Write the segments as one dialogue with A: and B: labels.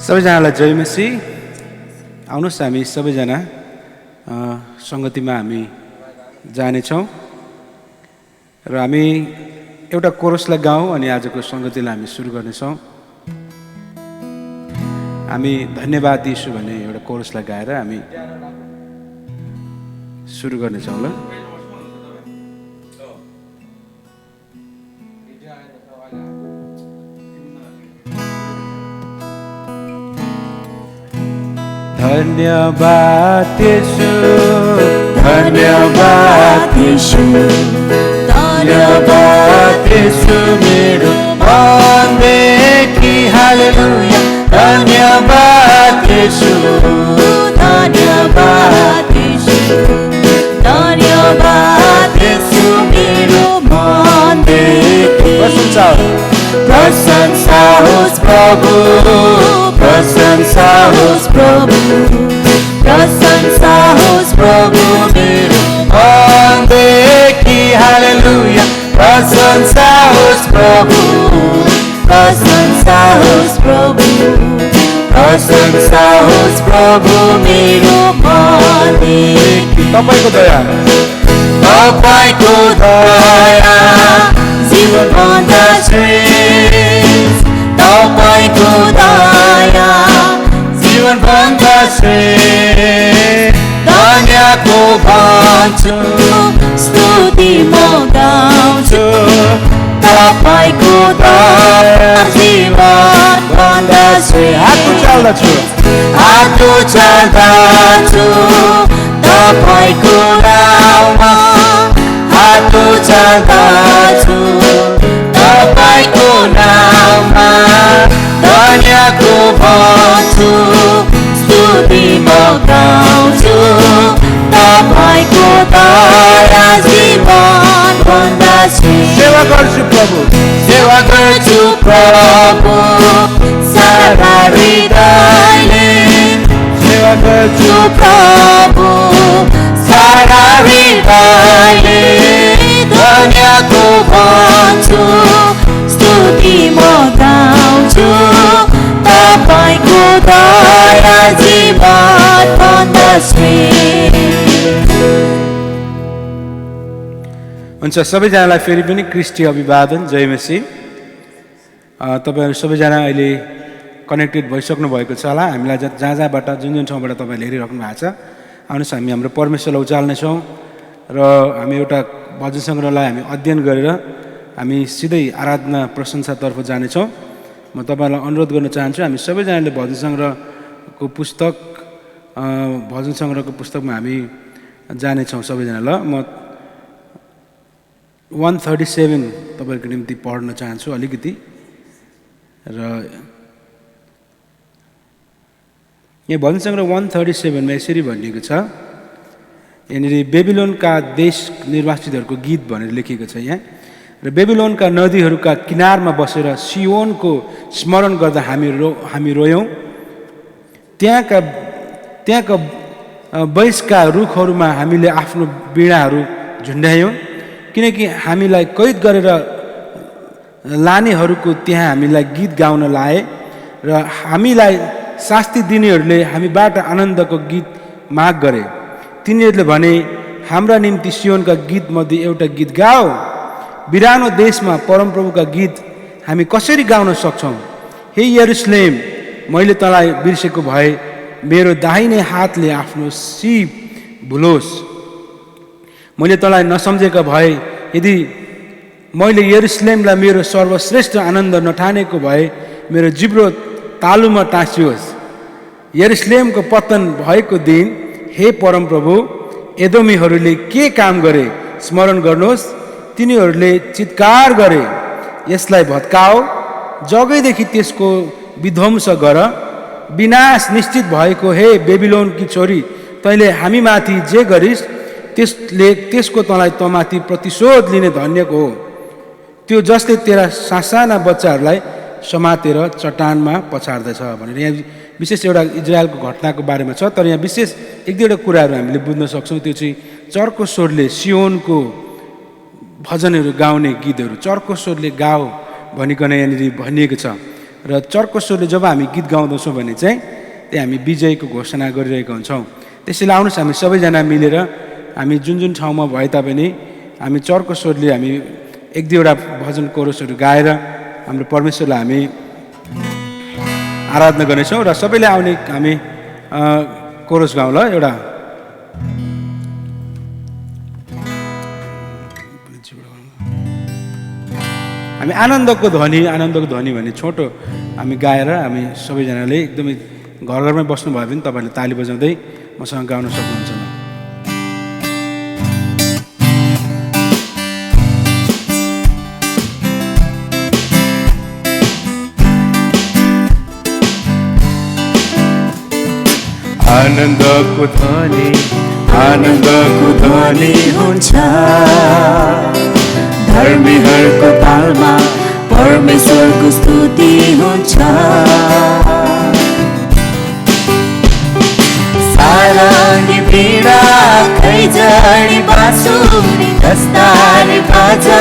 A: सबैजनालाई जय मसीह। आउनुहोस् हामी सबैजना सङ्गतिमा हामी जानेछौँ र हामी एउटा कोरसलाई गाउँ अनि आजको सङ्गतिलाई हामी सुरु गर्नेछौँ। हामी धन्यवाद दिन्छु भन्ने एउटा कोरसलाई गाएर हामी सुरु गर्नेछौँ। ल धन्यवाद येशू, धन्यवाद येशू, धन्यवाद येशू मेरो बन्देकी हालेलुया। धन्यवाद येशू, धन्यवाद येशू, धन्यवाद येशू मेरो बन्देकी। प्रशंसा होस् प्रभु, प्रशंसा होस् प्रभु, प्रशंसा होस् प्रभु मेरो बन्देकी हालेलुया। प्रशंसा होस् प्रभु, प्रशंसा होस् प्रभु, प्रशंसा होस् प्रभु मेरो बन्देकी। तपाईको दया, तपाईको दया जीवन भन्दा श्रेष्ठ, तपाईको दया जीवन भन्दा श्रेष्ठ। धन्यको भन्छु, स्तुति म गाउँछु, तपाईको दया जीवन भन्दा श्रेष्ठ। हात उचाल्दछु तपाईको नाउँमा, हात उचाल्दछु तपाईको नाउँमा। धन्यको भन्छु, स्तुति म गाउँछु, तपाईको दया जीवन भन्दा श्रेष्ठ। सेवा गर्छु प्रभु, सेवा गर्छु प्रभु सारा हृदयले, सेवा गर्छु प्रभु सारा हृदयले। धन्यको भन्छु, स्तुति म गाउँछु, तपाईको दया जीवन भन्दा श्रेष्ठ। हुन्छ, सबैजनालाई फेरि पनि क्रिस्टी अभिवादन, जय मसीह। तपाईँहरू सबैजना अहिले कनेक्टेड भइसक्नु भएको छ होला। हामीलाई जहाँ जहाँबाट जुन जुन ठाउँबाट तपाईँहरूले हेरिराख्नु भएको छ, आउनुहोस् हामी हाम्रो परमेश्वरलाई उचाल्नेछौँ र हामी एउटा भजन सङ्ग्रहलाई हामी अध्ययन गरेर हामी सिधै आराधना प्रशंसातर्फ जानेछौँ। म तपाईँहरूलाई अनुरोध गर्न चाहन्छु, हामी सबैजनाले भजन सङ्ग्रहको पुस्तकमा हामी जानेछौँ सबैजना। ल म 137 तपाईँहरूको निम्ति पढ्न चाहन्छु अलिकति। र यहाँ भजन सङ्ग्रह 137मा यसरी भनिएको छ, यहाँनिर बेबिलोनका देश निवासीहरूको गीत भनेर लेखिएको छ यहाँ। र बेबिलोनका नदीहरूका किनारमा बसेर सियोनको स्मरण गर्दा हामी रोयौँ। त्यहाँका वैशका रुखहरूमा हामीले आफ्नो वीणाहरू झुन्ड्यायौँ, किनकि हामीलाई कैद गरेर लानेहरूको त्यहाँ हामीलाई गीत गाउन लाए र हामीलाई शास्ति दिनेहरूले हामीबाट आनन्दको गीत माग गरे। तिनीहरूले भने, हाम्रा निम्ति सियोनका गीत मध्ये एउटा गीत गाओ। बिरानो देशमा परमप्रभुका गीत हामी कसरी गाउन सक्छौँ? हे यरुशलेम, मैले तँलाई बिर्सेको भए मेरो दाहिने हातले आफ्नो सिप भुलोस्। मैले तँलाई नसम्झेका भए, यदि मैले यरुशलेमलाई मेरो सर्वश्रेष्ठ आनन्द नठानेको भए मेरो जिब्रो तालुमा टाँसियोस्। यरुशलेमको पतन भएको दिन, हे परमप्रभु, एदोमीहरूले के काम गरे स्मरण गर्नुहोस्। तिनीहरूले चित्कार गरे, यसलाई भत्काओ, जगैदेखि त्यसको विध्वंस गर। विनाश निश्चित भएको हे बेबिलोनकी छोरी, तैँले हामीमाथि जे गरिस् त्यसको तँलाई तँमाथि प्रतिशोध लिने धन्यको हो। त्यो जसले तेरा सासाना बच्चाहरूलाई समातेर चट्टानमा पछाड्दछ भनेर यहाँ विशेष एउटा इजरायलको घटनाको बारेमा छ। तर यहाँ विशेष एक दुईवटा कुराहरू हामीले बुझ्न सक्छौँ। त्यो चाहिँ चर्को स्वरले सियोनको भजनहरू गाउने गीतहरू चर्को स्वरले गाओ भनिकन यहाँनिर भनिएको छ। र चर्को स्वरले जब हामी गीत गाउँदछौँ भने चाहिँ त्यही हामी विजयको घोषणा गरिरहेका हुन्छौँ। त्यसैले आउनुहोस् हामी सबैजना मिलेर हामी जुन जुन ठाउँमा भए तापनि हामी चर्को स्वरले हामी एक दुईवटा भजन कोरसहरू गाएर हाम्रो परमेश्वरलाई हामी आराधना गर्नेछौँ र सबैले आउने हामी कोरस गाउँ ल एउटा। हामी आनन्दको ध्वनि भन्ने छोटो हामी गाएर हामी सबैजनाले एकदमै घर घरमै बस्नुभयो भने तपाईँहरूले ताली बजाउँदै मसँग गाउन सक्नुहुन्छ।
B: आनन्दको ध्वनि हुन्छ धर्मीहरूको तालमा परमेश्वरको स्तुति हुन्छ। सारंगी वीणा खैजडी बाँसुरी दस्तारी बाजा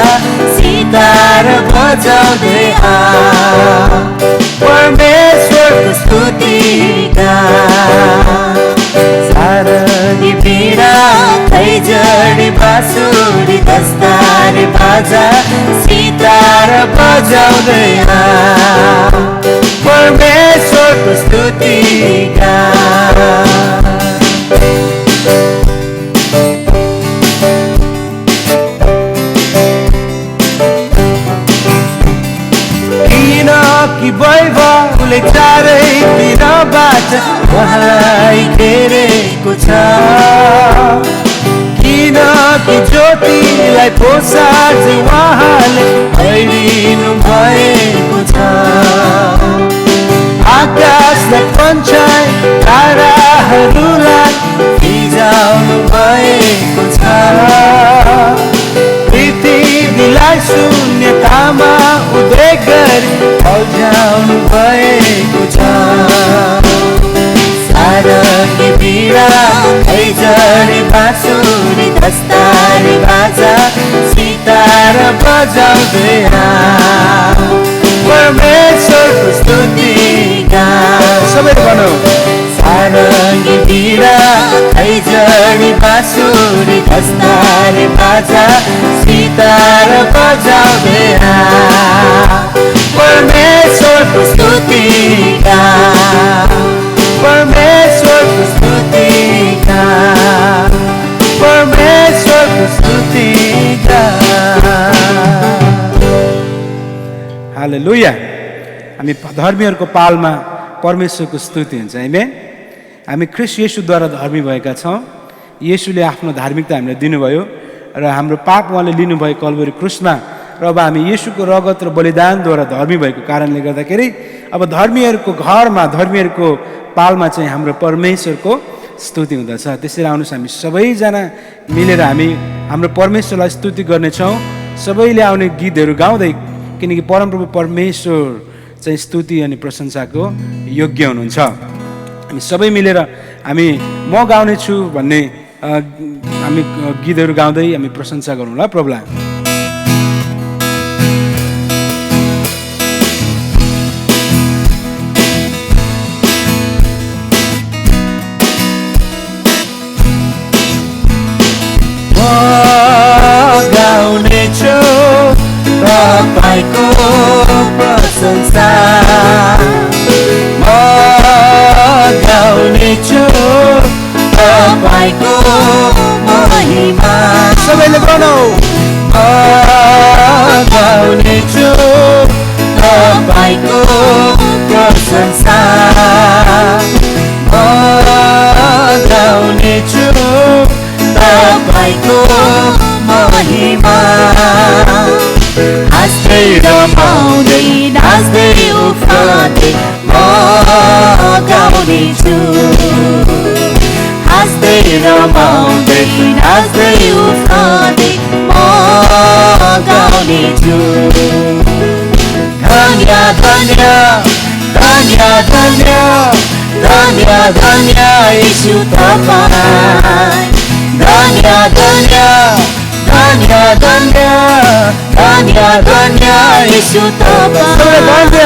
B: सितार बजाउँदै आ परमेश्वरको स्तुति गा। सारंगी वीणा खैजडी बाँसुरी दस्तारी बाजा सितार बजाउँदै आ परमेश्वरको स्तुति गा। किनकि वैभवले चारैतिरबाट उहाँलाई घेरेको छ। किनकि ज्योतिलाई पोसार चाहिँ उहाँले फैलिनु भएको छ। आकाशलाई पन्छाइ ताराहरूलाई फिजाउनु भएको छ। पृथ्वीलाई शून्यतामा उद्रेक गरी अल्झाउनु भएको छ। सारंगी वीणा खैजडी बाँसुरी दस्तारी बाजा सितार बजाउँदै आ परमेश्वरको स्तुति गा। सबै भनौँ। सारंगी वीणा खैजडी बाँसुरी दस्तारी बाजा सितार बजाउँदै आ परमेश्वरको स्तुति गा। परमेश्वरको स्तुति गा। परमेश्वरको स्तुति गा।
A: हालेलुया। हामी धर्मीहरूको पालमा परमेश्वरको स्तुति हुन्छ। आमेन। हामी ख्रीष्ट येशूद्वारा धर्मी भएका छौँ। येशूले आफ्नो धार्मिकता हामीलाई दिनुभयो र हाम्रो पाप उहाँले लिनुभयो कल्वरी क्रुसमा र अब हामी येशूको रगत र बलिदानद्वारा धर्मी भएको कारणले गर्दाखेरि अब धर्मीहरूको घरमा धर्मीहरूको पालमा चाहिँ हाम्रो परमेश्वरको स्तुति हुँदछ। त्यसैले आउनुहोस् हामी सबैजना मिलेर हामी हाम्रो परमेश्वरलाई स्तुति गर्नेछौँ। सबैले आउने गीतहरू गाउँदै, किनकि परमप्रभु परमेश्वर चाहिँ स्तुति अनि प्रशंसाको योग्य हुनुहुन्छ। हामी सबै मिलेर हामी म गाउने छु भन्ने हामी गीतहरू गाउँदै हामी प्रशंसा गरौँ ल प्रभुलाई।
B: गाउने छु तपाईको प्रशंसा। म गाउने छु तपाईको महिमा। सबैले गाउँ। म गाउने छु तपाईको प्रशंसा। म गाउने छु तपाईको महिमा। हाँस्दै रमाउँदै नाच्दै उफ्रदै म गाउने छु। हाँस्दै रमाउँदै नाच्दै उफ्रदै म गाउने छु। धन्य धन्य धन्य धन्य धन्य धन्य येशू तपाईँ। धन्य धन्य धन्य धन्य धन्य धन्य येशू तपाईँ। धन्य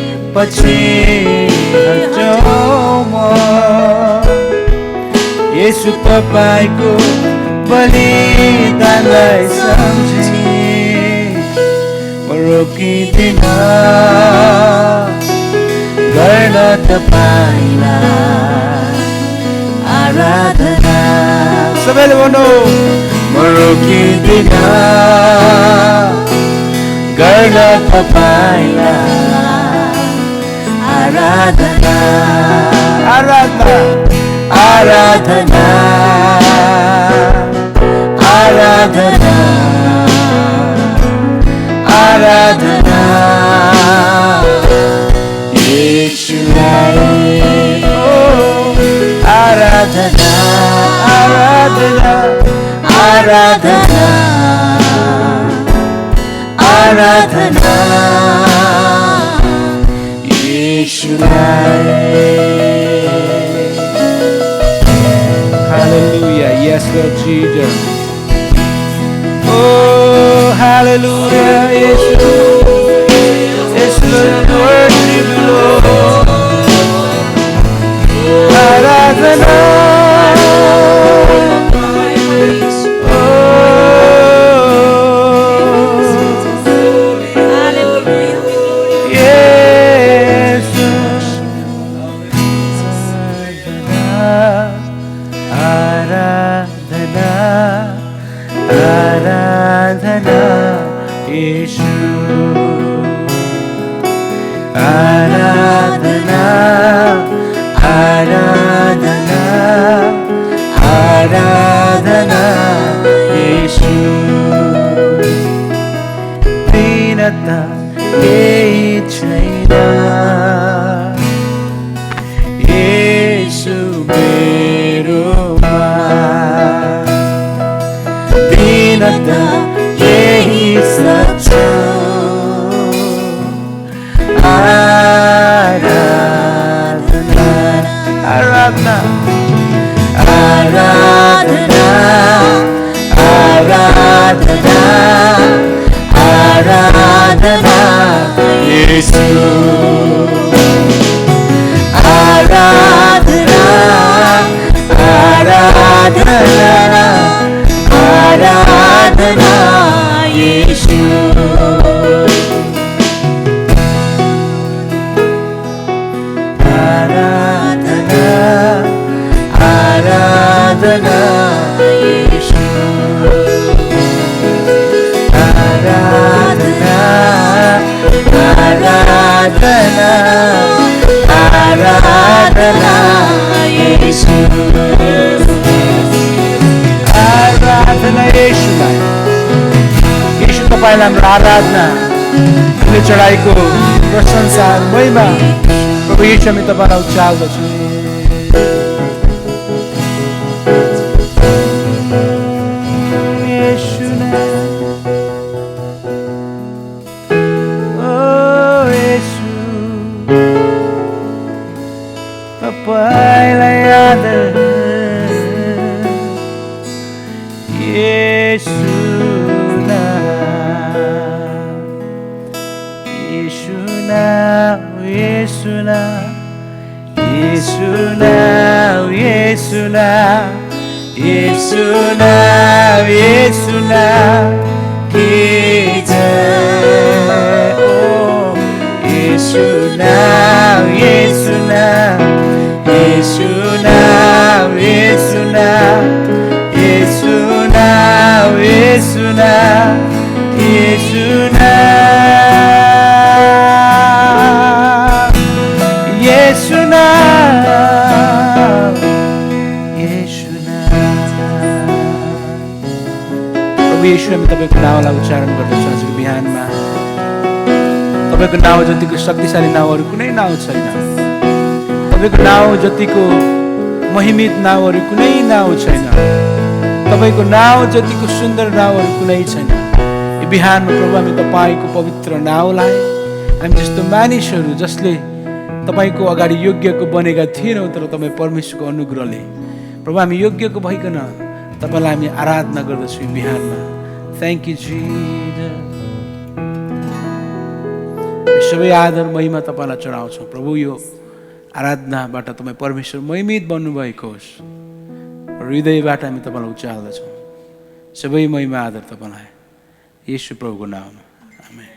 B: पछि हट्छौँ म येशू तपाईको बलिदानलाई सम्झी म रोकिदिन गर्न तपाईलाई आराधना सबैले भन्नु म रोकिदिन गर्न तपाईलाई आराधना आराधना आराधना आराधना आराधना येशूलाई आराधना आराधना आराधना आराधना
A: Hallelujah. Yes, Lord Jesus. Oh, hallelujah. Yes, Lord. Yes, Lord. Worship you, Lord. Aradhana. आराधना चढाइको प्रशंसा महिमा प्रभु येशू हामी तपाईलाई उचाल्दछु तपाईलाई आदर येशू हामी तपाईको नामलाई उच्चारण गर्दछौँ आजको बिहानमा तपाईको नाम जतिको शक्तिशाली नामहरू कुनै नाम छैन तपाईको नाम जतिको महिमित नामहरू कुनै नाम छैन तपाईको नाम जतिको सुन्दर नामहरू कुनै छैन यो बिहानमा प्रभु हामी तपाईको पवित्र नामलाई हामी जस्तो मानिसहरू जसले तपाईको अगाडि योग्यको बनेका थिएनौँ तर तपाईँ परमेश्वरको अनुग्रहले प्रभु हामी योग्यको भइकन तपाईलाई हामी आराधना गर्दछौँ बिहानमा थ्यांक यू जीसस सबै आदर महिमा तपाईँलाई चढाउँछौँ प्रभु। यो आराधनाबाट तपाईँ परमेश्वर महिमित बन्नुभएको होस्। हृदयबाट हामी तपाईँलाई उचाल्दछौँ। सबै महिमा आदर तपाईँलाई येशू प्रभुको नाममा, आमेन।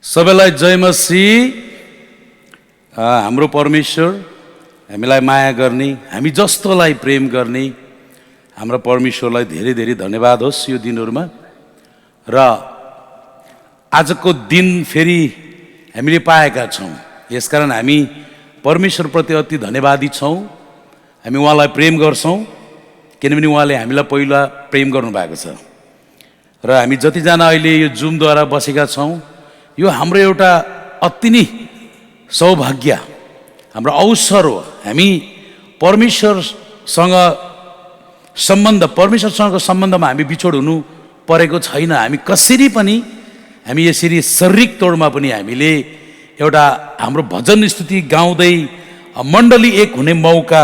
C: सबैलाई जय मसीह। हाम्रो परमेश्वर हामीलाई माया गर्ने, हामी जस्तोलाई प्रेम गर्ने हाम्रो परमेश्वरलाई धेरै धेरै धन्यवाद होस् यो दिनहरुमा। र आजको दिन फेरि हामीले पाएका छौं, यसकारण हामी परमेश्वरप्रति अति धन्यवादी छौं। हामी उहाँलाई प्रेम गर्छौं किनभने उहाँले हामीलाई पहिला प्रेम गर्नु भएको छ। र हामी जतिजना अहिले यो जुमद्वारा बसेका छौं, यो हाम्रो एउटा अति नै सौभाग्य, हाम्रो अवसर हो। हामी परमेश्वरसँगको सम्बन्धमा हामी बिछोड हुनु परेको छैन। हामी कसरी पनि हामी यसरी शारीरिक तौरमा पनि हामीले एउटा हाम्रो भजन स्तुति गाउँदै मण्डली एक हुने मौका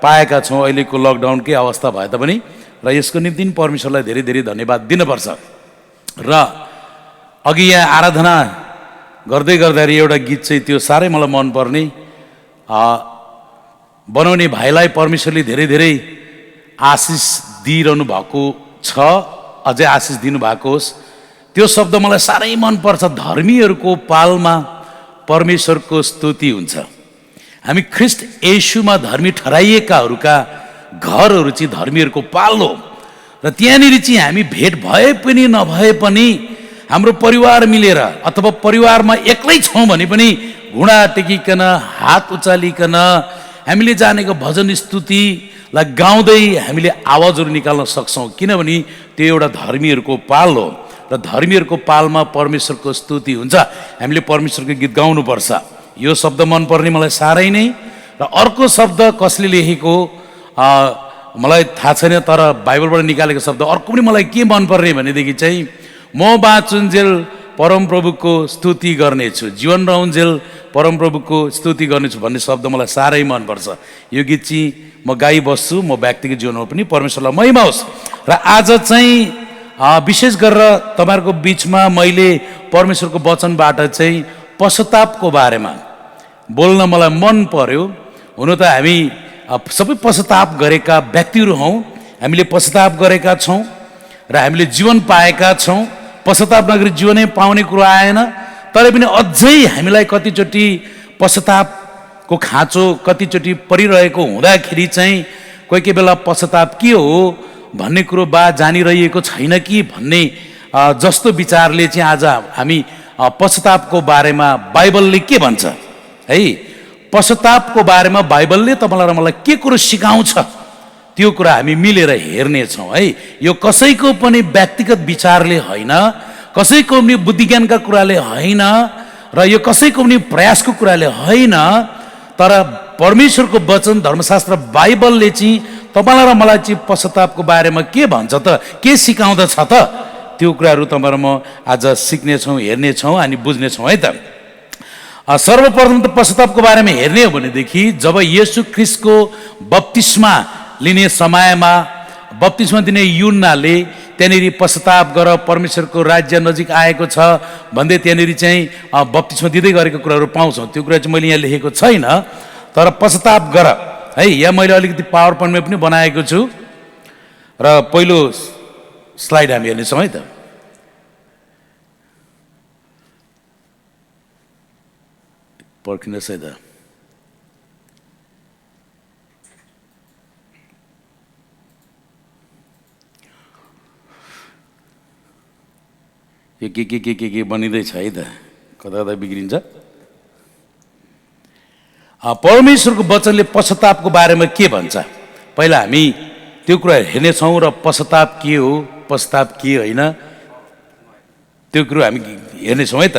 C: पाएका छौं अहिलेको लकडाउनकै अवस्था भए तापनि। र यसको निम्ति परमेश्वरलाई धेरै धेरै धन्यवाद दिनुपर्छ। र अघि यहाँ आराधना गर्दै गर्दाखेरि एउटा गीत चाहिँ त्यो साह्रै मलाई मनपर्ने, बनाउने भाइलाई परमेश्वरले धेरै धेरै आशिष दिइरहनु भएको छ, अझै आशिष दिनुभएको होस्। त्यो शब्द मलाई साह्रै मनपर्छ। धर्मीहरूको पालमा परमेश्वरको स्तुति हुन्छ। हामी ख्रीष्ट येशूमा धर्मी ठहराइएकाहरूका घरहरू चाहिँ धर्मीहरूको पाल हो। र त्यहाँनिर चाहिँ हामी भेट भए पनि नभए पनि हाम्रो परिवार मिलेर अथवा परिवारमा एक्लै छौँ भने पनि घुँडा टेकिकन हात उचालिकन हामीले जानेको भजन स्तुतिलाई गाउँदै हामीले आवाजहरू निकाल्न सक्छौँ, किनभने त्यो एउटा धर्मीहरूको पाल हो र धर्मीहरूको पालमा परमेश्वरको स्तुति हुन्छ। हामीले परमेश्वरको गीत गाउनुपर्छ। यो शब्द मनपर्ने मलाई साह्रै नै। र अर्को शब्द कसले लेखेको मलाई थाहा छैन, तर बाइबलबाट निकालेको शब्द अर्को पनि मलाई के मनपर्ने भनेदेखि चाहिँ म बाँचुन्जेल परमप्रभुको स्तुति गर्नेछु, जीवन रहउन्जेल परमप्रभुको स्तुति गर्नेछु भन्ने शब्द मलाई साह्रै मनपर्छ। यो गीत चाहिँ म गाइबस्छु, म व्यक्तिगत जीवनमा पनि परमेश्वरलाई महिमा होस्। र आज चाहिँ विशेष गरेर तपाईँहरूको बिचमा मैले परमेश्वरको वचनबाट चाहिँ पश्चातापको बारेमा बोल्न मलाई मन पर्यो। हुन त हामी सबै पश्चाताप गरेका व्यक्तिहरू हौँ, हामीले पश्चाताप गरेका छौँ र हामीले जीवन पाएका छौँ। पश्चाताप नगरी जीवनै पाउने कुरो आएन, तर पनि अझै हामीलाई कतिचोटि पश्चातापको खाँचो कतिचोटि परिरहेको हुँदाखेरि चाहिँ कोही कोही बेला पश्चाताप के हो भन्ने कुरो जानिरहेको छैन कि भन्ने जस्तो विचारले चाहिँ आज हामी पश्चातापको बारेमा बाइबलले के भन्छ है, पश्चातापको बारेमा बाइबलले तपाईँलाई र मलाई के कुरो सिकाउँछ त्यो कुरा हामी मिलेर हेर्नेछौँ है। यो कसैको पनि व्यक्तिगत विचारले होइन, कसैको पनि बुद्धिज्ञानका कुराले होइन, र यो कसैको पनि प्रयासको कुराले होइन, तर परमेश्वरको वचन धर्मशास्त्र बाइबलले चाहिँ तपाईँलाई र मलाई चाहिँ पश्चातापको बारेमा के भन्छ त, के सिकाउँदछ त, त्यो कुराहरू तपाईँ र म आज सिक्नेछौँ, हेर्नेछौँ अनि बुझ्नेछौँ है त। सर्वप्रथम त पश्चातापको बारेमा हेर्ने हो भनेदेखि जब येशू ख्रीष्टको बप्तिस्मा लिने समयमा बप्तिस्मा दिने यूहन्नाले त्यहाँनिर पश्चाताप गर परमेश्वरको राज्य नजिक आएको छ भन्दै त्यहाँनिर चाहिँ बप्तिस्मा दिँदै गरेको कुराहरू पाउँछौँ। त्यो कुरा चाहिँ मैले यहाँ लेखेको छैन, तर पश्चाताप गर है, यहाँ मैले अलिकति पावर पोइन्टमा पनि बनाएको छु र पहिलो स्लाइड हामी हेर्नेछौँ है त। पर्खिनुहोस् है त। यो के बनिँदैछ है त, कता कता बिग्रिन्छ। परमेश्वरको वचनले पश्चातापको बारेमा के भन्छ पहिला हामी त्यो कुरा हेर्नेछौँ र पश्चाताप के हो, पश्चाताप के होइन, त्यो कुरो हामी हेर्नेछौँ है त।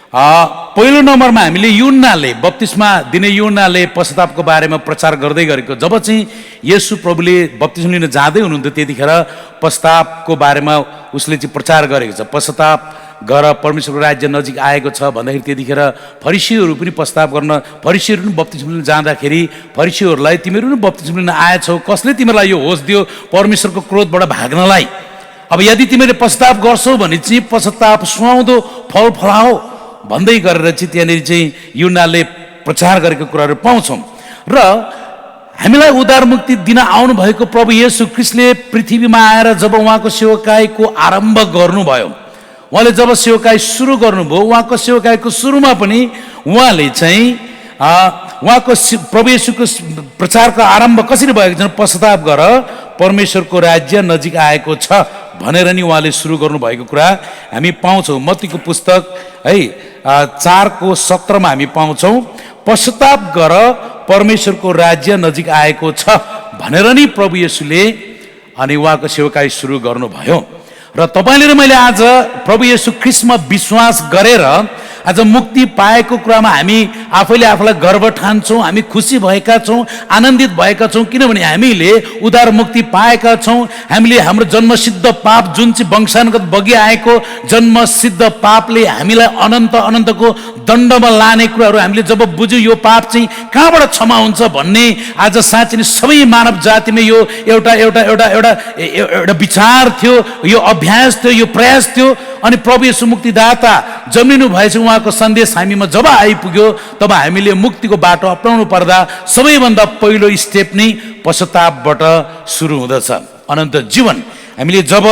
C: पहिलो नम्बरमा हामीले यूहन्नाले बप्तिस्मा दिने यूहन्नाले पश्चातापको बारेमा प्रचार गर्दै गरेको, जब चाहिँ येशू प्रभुले बप्तिस्मा लिन जाँदै हुनुहुन्थ्यो त्यतिखेर पश्चातापको बारेमा उसले चाहिँ प्रचार गरेको छ। पश्चाताप गर परमेश्वरको राज्य नजिक आएको छ भन्दाखेरि त्यतिखेर फरिसीहरू पनि पश्चाताप गर्न, फरिसीहरू पनि बप्तिस्मा लिन जाँदाखेरि फरिसीहरूलाई तिमीहरू पनि बप्तिस्मा लिन आएछौ, कसले तिमीलाई यो होस दियो परमेश्वरको क्रोधबाट भाग्नलाई? अब यदि तिमीले पश्चाताप गर्छौ भने चाहिँ पश्चाताप सुहाउँदो फल फलाओ भन्दै गरेर चाहिँ त्यहाँनिर चाहिँ यूहन्नाले प्रचार गरेको कुराहरू पाउँछौँ। र हामीलाई उद्धार मुक्ति दिन आउनुभएको प्रभु येशू ख्रीष्टले पृथ्वीमा आएर जब उहाँको सेवकाईको आरम्भ गर्नुभयो, उहाँले जब सेवकाई सुरु गर्नुभयो, उहाँको सेवकाईको सुरुमा पनि उहाँले चाहिँ उहाँको प्रभु येशूको प्रचारको आरम्भ कसरी भएको छ, पश्चाताप गर परमेश्वरको राज्य नजिक आएको छ भनेर नि उहाँले सुरु गर्नुभएको कुरा हामी पाउँछौँ। मत्तीको पुस्तक है 4:17 हामी पाउँछौँ, पश्चाताप गर परमेश्वरको राज्य नजिक आएको छ भनेर नि प्रभु येशूले अनि उहाँको सेवकाई सुरु गर्नुभयो। र तपाईँले र मैले आज प्रभु येशू ख्रीष्टमा विश्वास गरेर आज मुक्ति पाएको कुरामा हामी आफैले आफूलाई गर्व ठान्छौँ, हामी खुसी भएका छौँ, आनन्दित भएका छौँ, किनभने हामीले उद्धार मुक्ति पाएका छौँ। हामीले हाम्रो जन्मसिद्ध पाप जुन चाहिँ वंशानुगत बगिआएको जन्मसिद्ध पापले हामीलाई अनन्तको दण्डमा लाने कुराहरू हामीले जब बुझ्यौँ, यो पाप चाहिँ कहाँबाट क्षमा हुन्छ भन्ने आज साँच्चै नै सबै मानव जातिमा यो एउटा एउटा एउटा एउटा एउटा विचार थियो, यो अभ्यास थियो, यो प्रयास थियो। अनि प्रभु येशू मुक्तिदाता जन्मिनु भएछ, उहाँको सन्देश हामीमा जब आइपुग्यो तब हामीले मुक्तिको बाटो अपनाउनु पर्दा सबैभन्दा पहिलो स्टेप नै पश्चातापबाट सुरु हुँदछ। अनन्त जीवन हामीले जब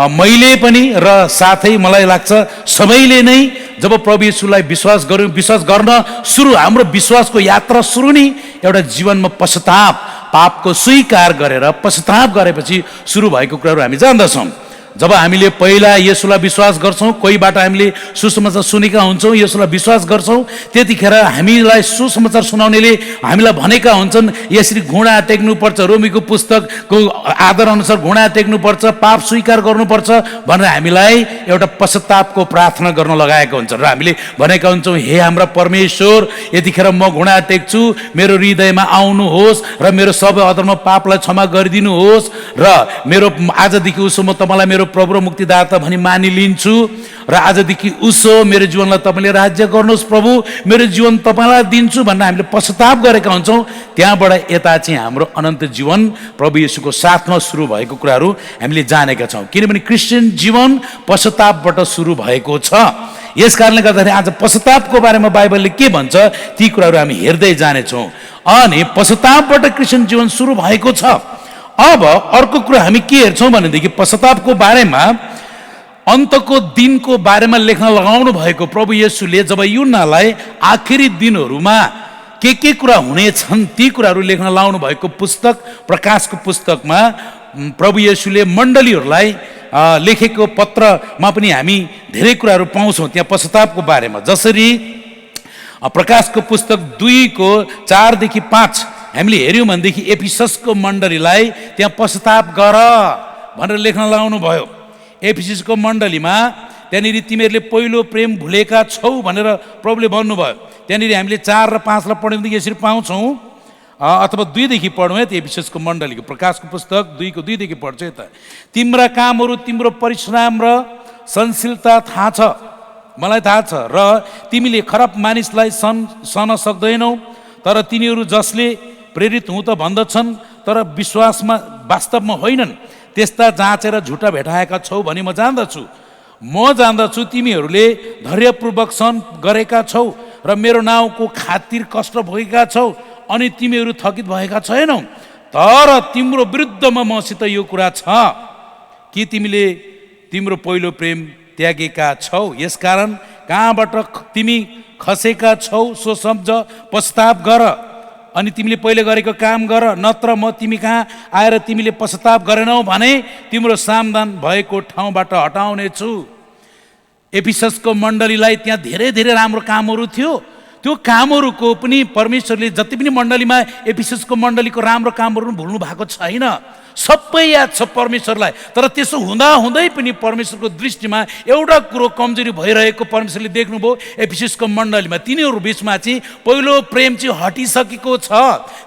C: मैले पनि र साथै मलाई लाग्छ सबैले नै जब प्रभु येशूलाई विश्वास गर्यौँ, विश्वास गर्न सुरु, हाम्रो विश्वासको यात्रा सुरु नै एउटा जीवनमा पश्चाताप, पापको स्वीकार गरेर पश्चाताप गरेपछि सुरु भएको कुराहरू हामी जान्दछौँ। जब हामीले पहिला येशूलाई विश्वास गर्छौँ, कोहीबाट हामीले सुसमाचार सुनेका हुन्छौँ, येशूलाई विश्वास गर्छौँ, त्यतिखेर हामीलाई सुसमाचार सुनाउनेले हामीलाई भनेका हुन्छन् यसरी घुँडा टेक्नुपर्छ, रोमीको पुस्तकको आदर अनुसार घुँडा टेक्नुपर्छ, पाप स्वीकार गर्नुपर्छ भनेर हामीलाई एउटा पश्चातापको प्रार्थना गर्न लगाएका हुन्छन्। र हामीले भनेका हुन्छौँ हे हाम्रा परमेश्वर, यतिखेर म घुँडा टेक्छु, मेरो हृदयमा आउनुहोस् र मेरो सबै अधर्म पापलाई क्षमा गरिदिनुहोस् र मेरो आजदेखि उसो म तपाईँलाई मेरो प्रभु र मुक्तिदाता भनी मानिलिन्छु र आजदेखि उसो मेरो जीवनलाई तपाईँले राज्य गर्नुहोस् प्रभु, मेरो जीवन तपाईँलाई दिन्छु भनेर हामीले पश्चाताप गरेका हुन्छौँ। त्यहाँबाट यता चाहिँ हाम्रो अनन्त जीवन प्रभु येशूको साथमा सुरु भएको कुराहरू हामीले जानेका छौँ, किनभने क्रिस्चियन जीवन पश्चातापबाट सुरु भएको छ। यस कारणले गर्दाखेरि आज पश्चातापको बारेमा बाइबलले के भन्छ ती कुराहरू हामी हेर्दै जानेछौँ। अनि पश्चातापबाट क्रिस्चियन जीवन सुरु भएको छ। अब अर्को कुरा हामी के हेर्छौँ भनेदेखि पश्चातापको बारेमा अन्तको दिनको बारेमा लेख्न लगाउनु भएको प्रभु येशूले जब यूहन्नालाई आखिरी दिनहरूमा के कुरा हुनेछन् ती कुराहरू लेख्न लाउनु भएको पुस्तक प्रकाशको पुस्तकमा प्रभु येशूले मण्डलीहरूलाई लेखेको पत्रमा पनि हामी धेरै कुराहरू पाउँछौँ त्यहाँ पश्चातापको बारेमा। जसरी प्रकाशको पुस्तक 2:4-5 हामीले हेऱ्यौँ भनेदेखि एफिससको मण्डलीलाई त्यहाँ पश्चाताप गर भनेर लेख्न लाउनु भयो। एफिससको मण्डलीमा त्यहाँनिर तिमीहरूले पहिलो प्रेम भुलेका छौ भनेर प्रभुले भन्नुभयो। त्यहाँनिर हामीले 4 र 5 लाई पढ्यौँ भने यसरी पाउँछौँ, अथवा 2देखि पढौँ है, त्यो एफिससको मण्डलीको प्रकाशको पुस्तक 2:2 पढ्छ। यता तिम्रा कामहरू, तिम्रो परिश्रम र सहनशीलता थाहा छ, मलाई थाहा छ, र तिमीले खराब मानिसलाई सहन सक्दैनौ, तर तिनीहरू जसले प्रेरित हुँ त भन्दछन् तर विश्वासमा वास्तवमा होइनन्, त्यस्ता जाँचेर झुटा भेटाएका छौ भनी म जान्दछु तिमीहरूले धैर्यपूर्वक सहन गरेका छौ र मेरो नाउँको खातिर कष्ट भोगेका छौ अनि तिमीहरू थकित भएका छैनौ। तर तिम्रो विरुद्धमा मसित यो कुरा छ कि तिमीले तिम्रो पहिलो प्रेम त्यागेका छौ। यसकारण कहाँबाट तिमी खसेका छौ सो सम्झ, पश्चाताप गर अनि तिमीले पहिले गरेको काम गर, नत्र म तिमी कहाँ आएर तिमीले पश्चाताप गरेनौ भने तिम्रो सावधान भएको ठाउँबाट हटाउने छु। एफिससको मण्डलीलाई त्यहाँ धेरै धेरै राम्रो कामहरू थियो। त्यो कामहरूको पनि परमेश्वरले जति पनि मण्डलीमा एफिससको मण्डलीको राम्रो कामहरू भुल्नु भएको छैन, सबै याद छ परमेश्वरलाई। तर त्यसो हुँदै पनि परमेश्वरको दृष्टिमा एउटा कुरो कमजोरी भइरहेको परमेश्वरले देख्नुभयो एफिससको मण्डलीमा। तिनीहरू बिचमा चाहिँ पहिलो प्रेम चाहिँ हटिसकेको छ।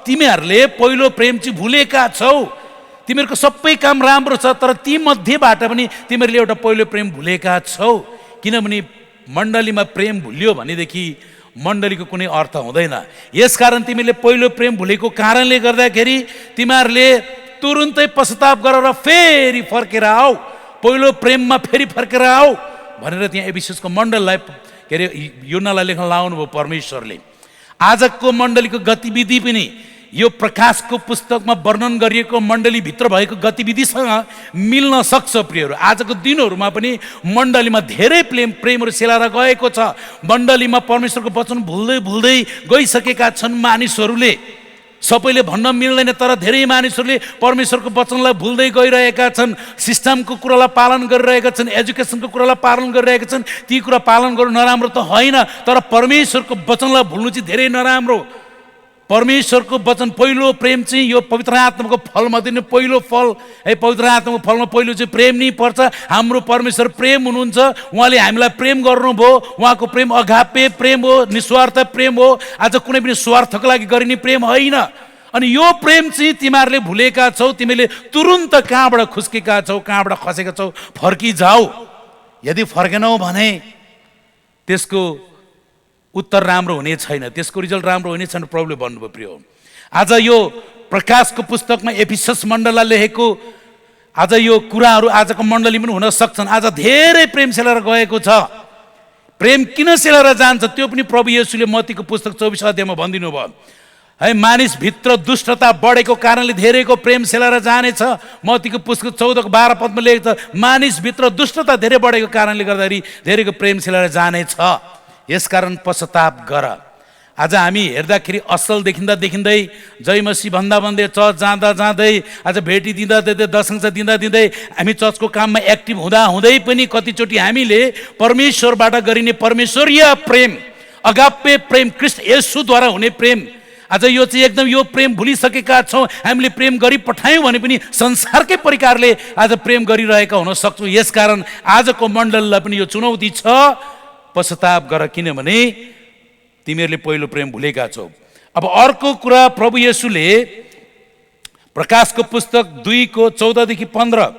C: तिमीहरूले पहिलो प्रेम चाहिँ भुलेका छौ। तिमीहरूको सबै काम राम्रो छ, तर ती मध्येबाट पनि तिमीहरूले एउटा पहिलो प्रेम भुलेका छौ। किनभने मण्डलीमा प्रेम भुल्यो भनेदेखि मण्डलीको कुनै अर्थ हुँदैन। यसकारण तिमीले पहिलो प्रेम भुलेको कारणले गर्दाखेरि तिमीहरूले तुरुन्तै पश्चाताप गरेर फेरि फर्केर आऊ, पहिलो प्रेममा फेरि फर्केर आऊ भनेर त्यहाँ एफिससको मण्डललाई यूहन्नालाई लेख्न लाउनु भयो परमेश्वरले। आजको मण्डलीको गतिविधि पनि यो प्रकाशको पुस्तकमा वर्णन गरिएको मण्डलीभित्र भएको गतिविधिसँग मिल्न सक्छ। प्रियहरू, आजको दिनहरूमा पनि मण्डलीमा धेरै प्रेमहरू सेलाएर गएको छ। मण्डलीमा परमेश्वरको वचन भुल्दै गइसकेका छन् मानिसहरूले। सबैले भन्न मिल्दैन, तर धेरै मानिसहरूले परमेश्वरको वचनलाई भुल्दै गइरहेका छन्। सिस्टमको कुरालाई पालन गरिरहेका छन्, एजुकेसनको कुरालाई पालन गरिरहेका छन्। ती कुरा पालन गर्नु नराम्रो त होइन, तर परमेश्वरको वचनलाई भुल्नु चाहिँ धेरै नराम्रो। परमेश्वरको वचन पहिलो प्रेम चाहिँ यो पवित्र आत्माको फलमध्ये नै पहिलो फल है। पवित्र आत्माको फलमा पहिलो चाहिँ प्रेम नै पर्छ। हाम्रो परमेश्वर प्रेम हुनुहुन्छ, उहाँले हामीलाई प्रेम गर्नुभयो। उहाँको प्रेम अगापे प्रेम हो, निस्वार्थ प्रेम हो। आज कुनै पनि स्वार्थको लागि गरिने प्रेम होइन। अनि यो प्रेम चाहिँ तिमीहरूले भुलेका छौ। तिमीले तुरुन्त कहाँबाट खुस्केका छौ, कहाँबाट खसेका छौ, फर्किजाऊ। यदि फर्केनौ भने त्यसको उत्तर राम्रो हुने छैन, त्यसको रिजल्ट राम्रो हुने छैन प्रभुले भन्नुभयो। प्रिय, आज यो प्रकाशको पुस्तकमा एफिसस मण्डललाई लेखेको आज यो कुराहरू आजको मण्डली पनि हुन सक्छन्। आज धेरै प्रेम सेलाएर गएको छ। प्रेम किन सेलाएर जान्छ त्यो पनि प्रभु येशूले मत्तीको पुस्तक 24 अध्यायमा भनिदिनु भयो है। मानिसभित्र दुष्टता बढेको कारणले धेरैको प्रेम सेलाएर जानेछ। मत्तीको पुस्तक 14:12 पदमा लेखेको छ, मानिसभित्र दुष्टता धेरै बढेको कारणले गर्दाखेरि धेरैको प्रेम सेलाएर जानेछ। यसकारण पश्चाताप गर आज हामी हेर्दाखेरि असल देखिँदा देखिँदै जय मसी भन्दा भन्दै चर्च जाँदा जाँदै आज भेटी दिँदा दिँदै दशंश दिँदा दिँदै हामी चर्चको काममा एक्टिभ हुँदा हुँदै पनि कतिचोटि हामीले परमेश्वरबाट गरिने परमेश्वरीय प्रेम, अगाप्य प्रेम, ख्रीष्ट येशूद्वारा हुने प्रेम, आज यो चाहिँ एकदम यो प्रेम भुलिसकेका छौँ। हामीले प्रेम गरी पठायौँ भने पनि संसारकै प्रकारले आज प्रेम गरिरहेका हुन सक्छौँ। यसकारण आजको मण्डललाई पनि यो चुनौती छ, पश्चाताप गर, किनभने तिमीहरूले पहिलो प्रेम भुलेका छौ। अब अर्को कुरा, प्रभु येशूले प्रकाशको पुस्तक 2:14-15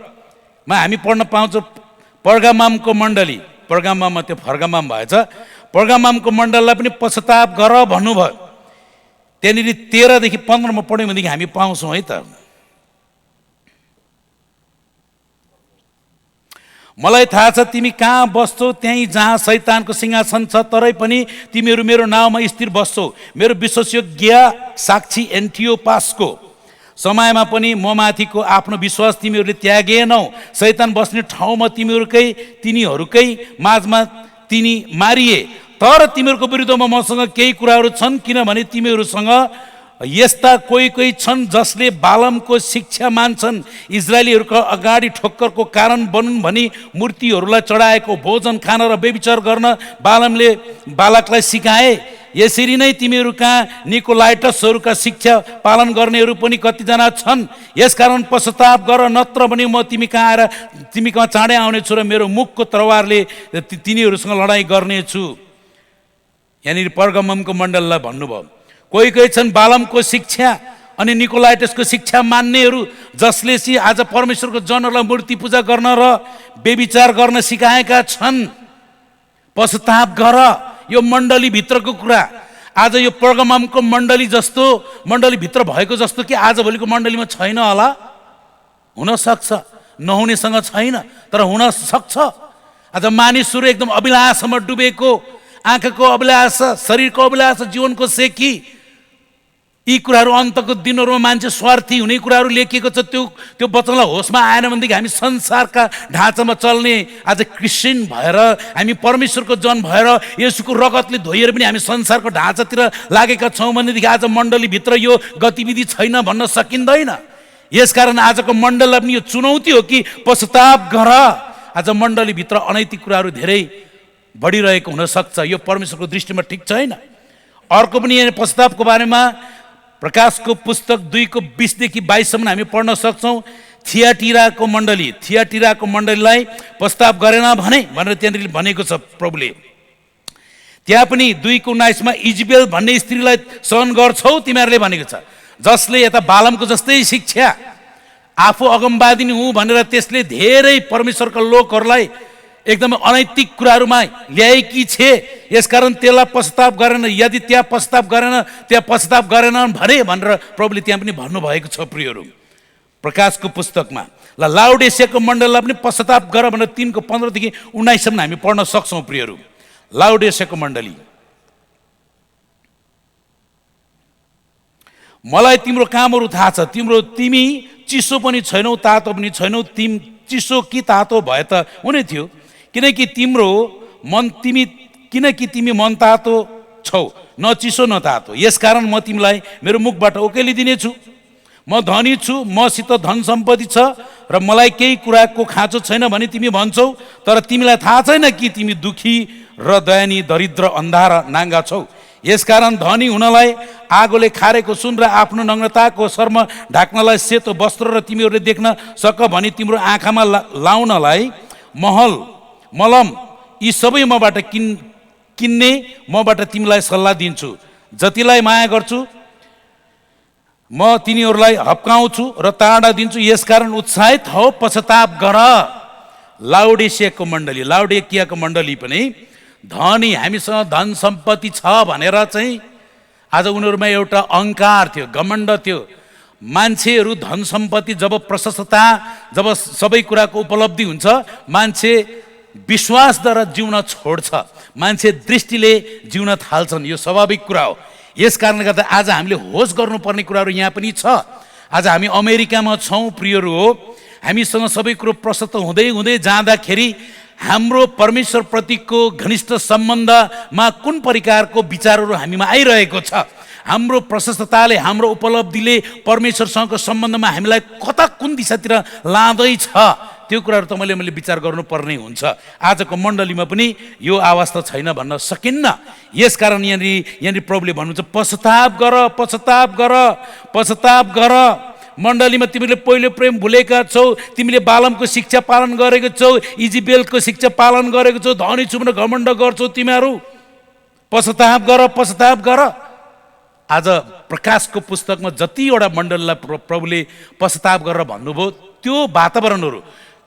C: हामी पढ्न पाउँछौँ। पर्गामामको मण्डली, पर्गामाममा त्यो फर्गामाम भएछ, पर्गामामको मण्डललाई पनि पश्चाताप गर भन्नुभयो। त्यहाँनिर 13-15 पढ्यौँ भनेदेखि हामी पाउँछौँ है त। मलाई थाहा छ तिमी कहाँ बस्छौ, त्यहीँ जहाँ शैतानको सिंहासन छ, तरै पनि तिमीहरू मेरो नाउँमा स्थिर बस्छौ। मेरो विश्वासयोग्य साक्षी एन्टियोपासको समयमा पनि म माथिको आफ्नो विश्वास तिमीहरूले त्यागेनौ। शैतान बस्ने ठाउँमा तिनीहरूकै माझमा तिनी मारिए, तर तिमीहरूको विरुद्धमा मसँग केही कुराहरू छन्, किनभने तिमीहरूसँग यस्ता कोही छन् जसले बालमको शिक्षा मान्छन्। इजरायलीहरूको अगाडि ठोक्करको कारण बनुन् भनी मूर्तिहरूलाई चढाएको भोजन खान र व्यभिचार गर्न बालमले बालकलाई सिकाए। यसरी नै तिमीहरू कहाँ निकोलाइटसहरूका शिक्षा पालन गर्नेहरू पनि कतिजना छन्। यसकारण पश्चाताप गर, नत्र भने म तिमी कहाँ आएर तिमी कहाँ चाँडै आउनेछु र मेरो मुखको तरवारले तिनीहरूसँग लडाइँ गर्नेछु। यहाँनिर पर्गाममको मण्डललाई भन्नुभयो, कोही छन् बालमको शिक्षा अनि निकोलाइटसको शिक्षा मान्नेहरू, जसले चाहिँ आज परमेश्वरको जनहरूलाई मूर्ति पूजा गर्न र व्यभिचार गर्न सिकाएका छन्। पश्चाताप गर, यो मण्डलीभित्रको कुरा। आज यो पर्गाममको मण्डली जस्तो मण्डलीभित्र भएको जस्तो कि आजभोलिको मण्डलीमा छैन होला, हुनसक्छ, नहुनेसँग छैन, तर हुन सक्छ। आज मानिसहरू एकदम अभिलाषमा डुबेको, आँखाको अभिलाषा, शरीरको अभिलाषा, जीवनको सेकी, यी कुराहरू अन्तको दिनहरूमा मान्छे स्वार्थी हुने कुराहरू लेखिएको छ। त्यो वचनलाई होसमा आएन भनेदेखि हामी संसारका ढाँचामा चल्ने आज क्रिस्चियन भएर, हामी परमेश्वरको जन भएर, येशूको रगतले धोइएर पनि हामी संसारको ढाँचातिर लागेका छौँ भनेदेखि आज मण्डलीभित्र यो गतिविधि छैन भन्न सकिँदैन। यसकारण आजको मण्डललाई पनि यो चुनौती हो कि पश्चाताप गर। आज मण्डलीभित्र अनैतिक कुराहरू धेरै बढिरहेको हुनसक्छ, यो परमेश्वरको दृष्टिमा ठिक छैन। अर्को पनि यहाँ पश्चातापको बारेमा प्रकाशको पुस्तक 2:20-22 हामी पढ्न सक्छौँ। थियाटिराको मण्डलीलाई पश्चाताप गरेन भनेर त्यहाँनिर भनेको छ प्रभुले। त्यहाँ पनि 2:19 इजबेल भन्ने स्त्रीलाई सहन गर्छौ तिमीहरूले भनेको छ, जसले यता बालमको जस्तै शिक्षा, आफू अगमवादिनी हुँ भनेर त्यसले धेरै परमेश्वरका लोकहरूलाई एकदमै अनैतिक कुराहरूमा ल्याएकी छे। यसकारण त्यसलाई पश्चाताप गरेन। यदि त्यहाँ पश्चाताप गरेन भने भनेर प्रभुले त्यहाँ पनि भन्नुभएको छ। प्रियहरू, प्रकाशको पुस्तकमा लाउडेसियाको मण्डललाई पनि पश्चाताप गर भनेर 3:15-19 हामी पढ्न सक्छौँ। प्रियहरू, लाउडेसियाको मण्डली, मलाई तिम्रो कामहरू थाहा छ, तिमी चिसो पनि छैनौ, तातो पनि छैनौ। चिसो कि तातो भए त हुने थियो, किनकि तिमी मन तातो छौ, न चिसो न तातो। यसकारण म तिमीलाई मेरो मुखबाट उकेलिदिनेछु। म धनी छु, मसित धन सम्पत्ति छ र मलाई केही कुराको खाँचो छैन भने तिमी भन्छौ, तर तिमीलाई थाहा छैन कि तिमी दुखी र दयनीय, दरिद्र, अन्धा र नाङ्गा छौ। यसकारण धनी हुनलाई आगोले खारेको सुन र आफ्नो नग्नताको शर्म ढाक्नलाई सेतो वस्त्र र तिमीहरूले देख्न सक भने तिम्रो आँखामा लाउनलाई मलम, यी सबै मबाट किन्ने मबाट तिमीलाई सल्लाह दिन्छु। जतिलाई माया गर्छु म तिनीहरूलाई हप्काउँछु र ताडा दिन्छु। यसकारण उत्साहित हौ, पश्चाताप गर। लाउडेसियाको मण्डली पनि धनी, हामीसँग धन सम्पत्ति छ भनेर चाहिँ आज उनीहरूमा एउटा अहङ्कार थियो, घमण्ड थियो। मान्छेहरू धन सम्पत्ति, जब प्रशस्तता, जब सबै कुराको उपलब्धि हुन्छ, मान्छे विश्वासद्वारा जिउन छोड्छ, मान्छे दृष्टिले जिउन थाल्छन्। यो स्वाभाविक कुरा हो। यस कारणले गर्दा आज हामीले होस गर्नुपर्ने कुराहरू यहाँ पनि छ। आज हामी अमेरिकामा छौँ प्रियहरू हो, हामीसँग सबै कुरो प्रशस्त हुँदै जाँदाखेरि हाम्रो परमेश्वरप्रतिको घनिष्ठ सम्बन्धमा कुन प्रकारको विचारहरू हामीमा आइरहेको छ, हाम्रो प्रशस्तताले हाम्रो उपलब्धिले परमेश्वरसँगको सम्बन्धमा हामीलाई कता कुन दिशातिर लाँदैछ, त्यो कुराहरू त मैले विचार गर्नुपर्ने हुन्छ। आजको मण्डलीमा पनि यो अवस्था छैन भन्न सकिन्न। यसकारण यहाँनिर प्रभुले भन्नुहुन्छ पश्चाताप गर, पश्चाताप गर, पश्चाताप गर। मण्डलीमा तिमीले पहिलो प्रेम भुलेका छौ, तिमीले बालमको शिक्षा पालन गरेको छौ, इजिबेलको शिक्षा पालन गरेको छौ, धनी छु भनेर घमण्ड गर्छौ तिमीहरू। पश्चाताप गर, पश्चाताप गर। आज प्रकाशको पुस्तकमा जतिवटा मण्डलीलाई प्रभुले पश्चाताप गरेर भन्नुभयो, त्यो वातावरणहरू,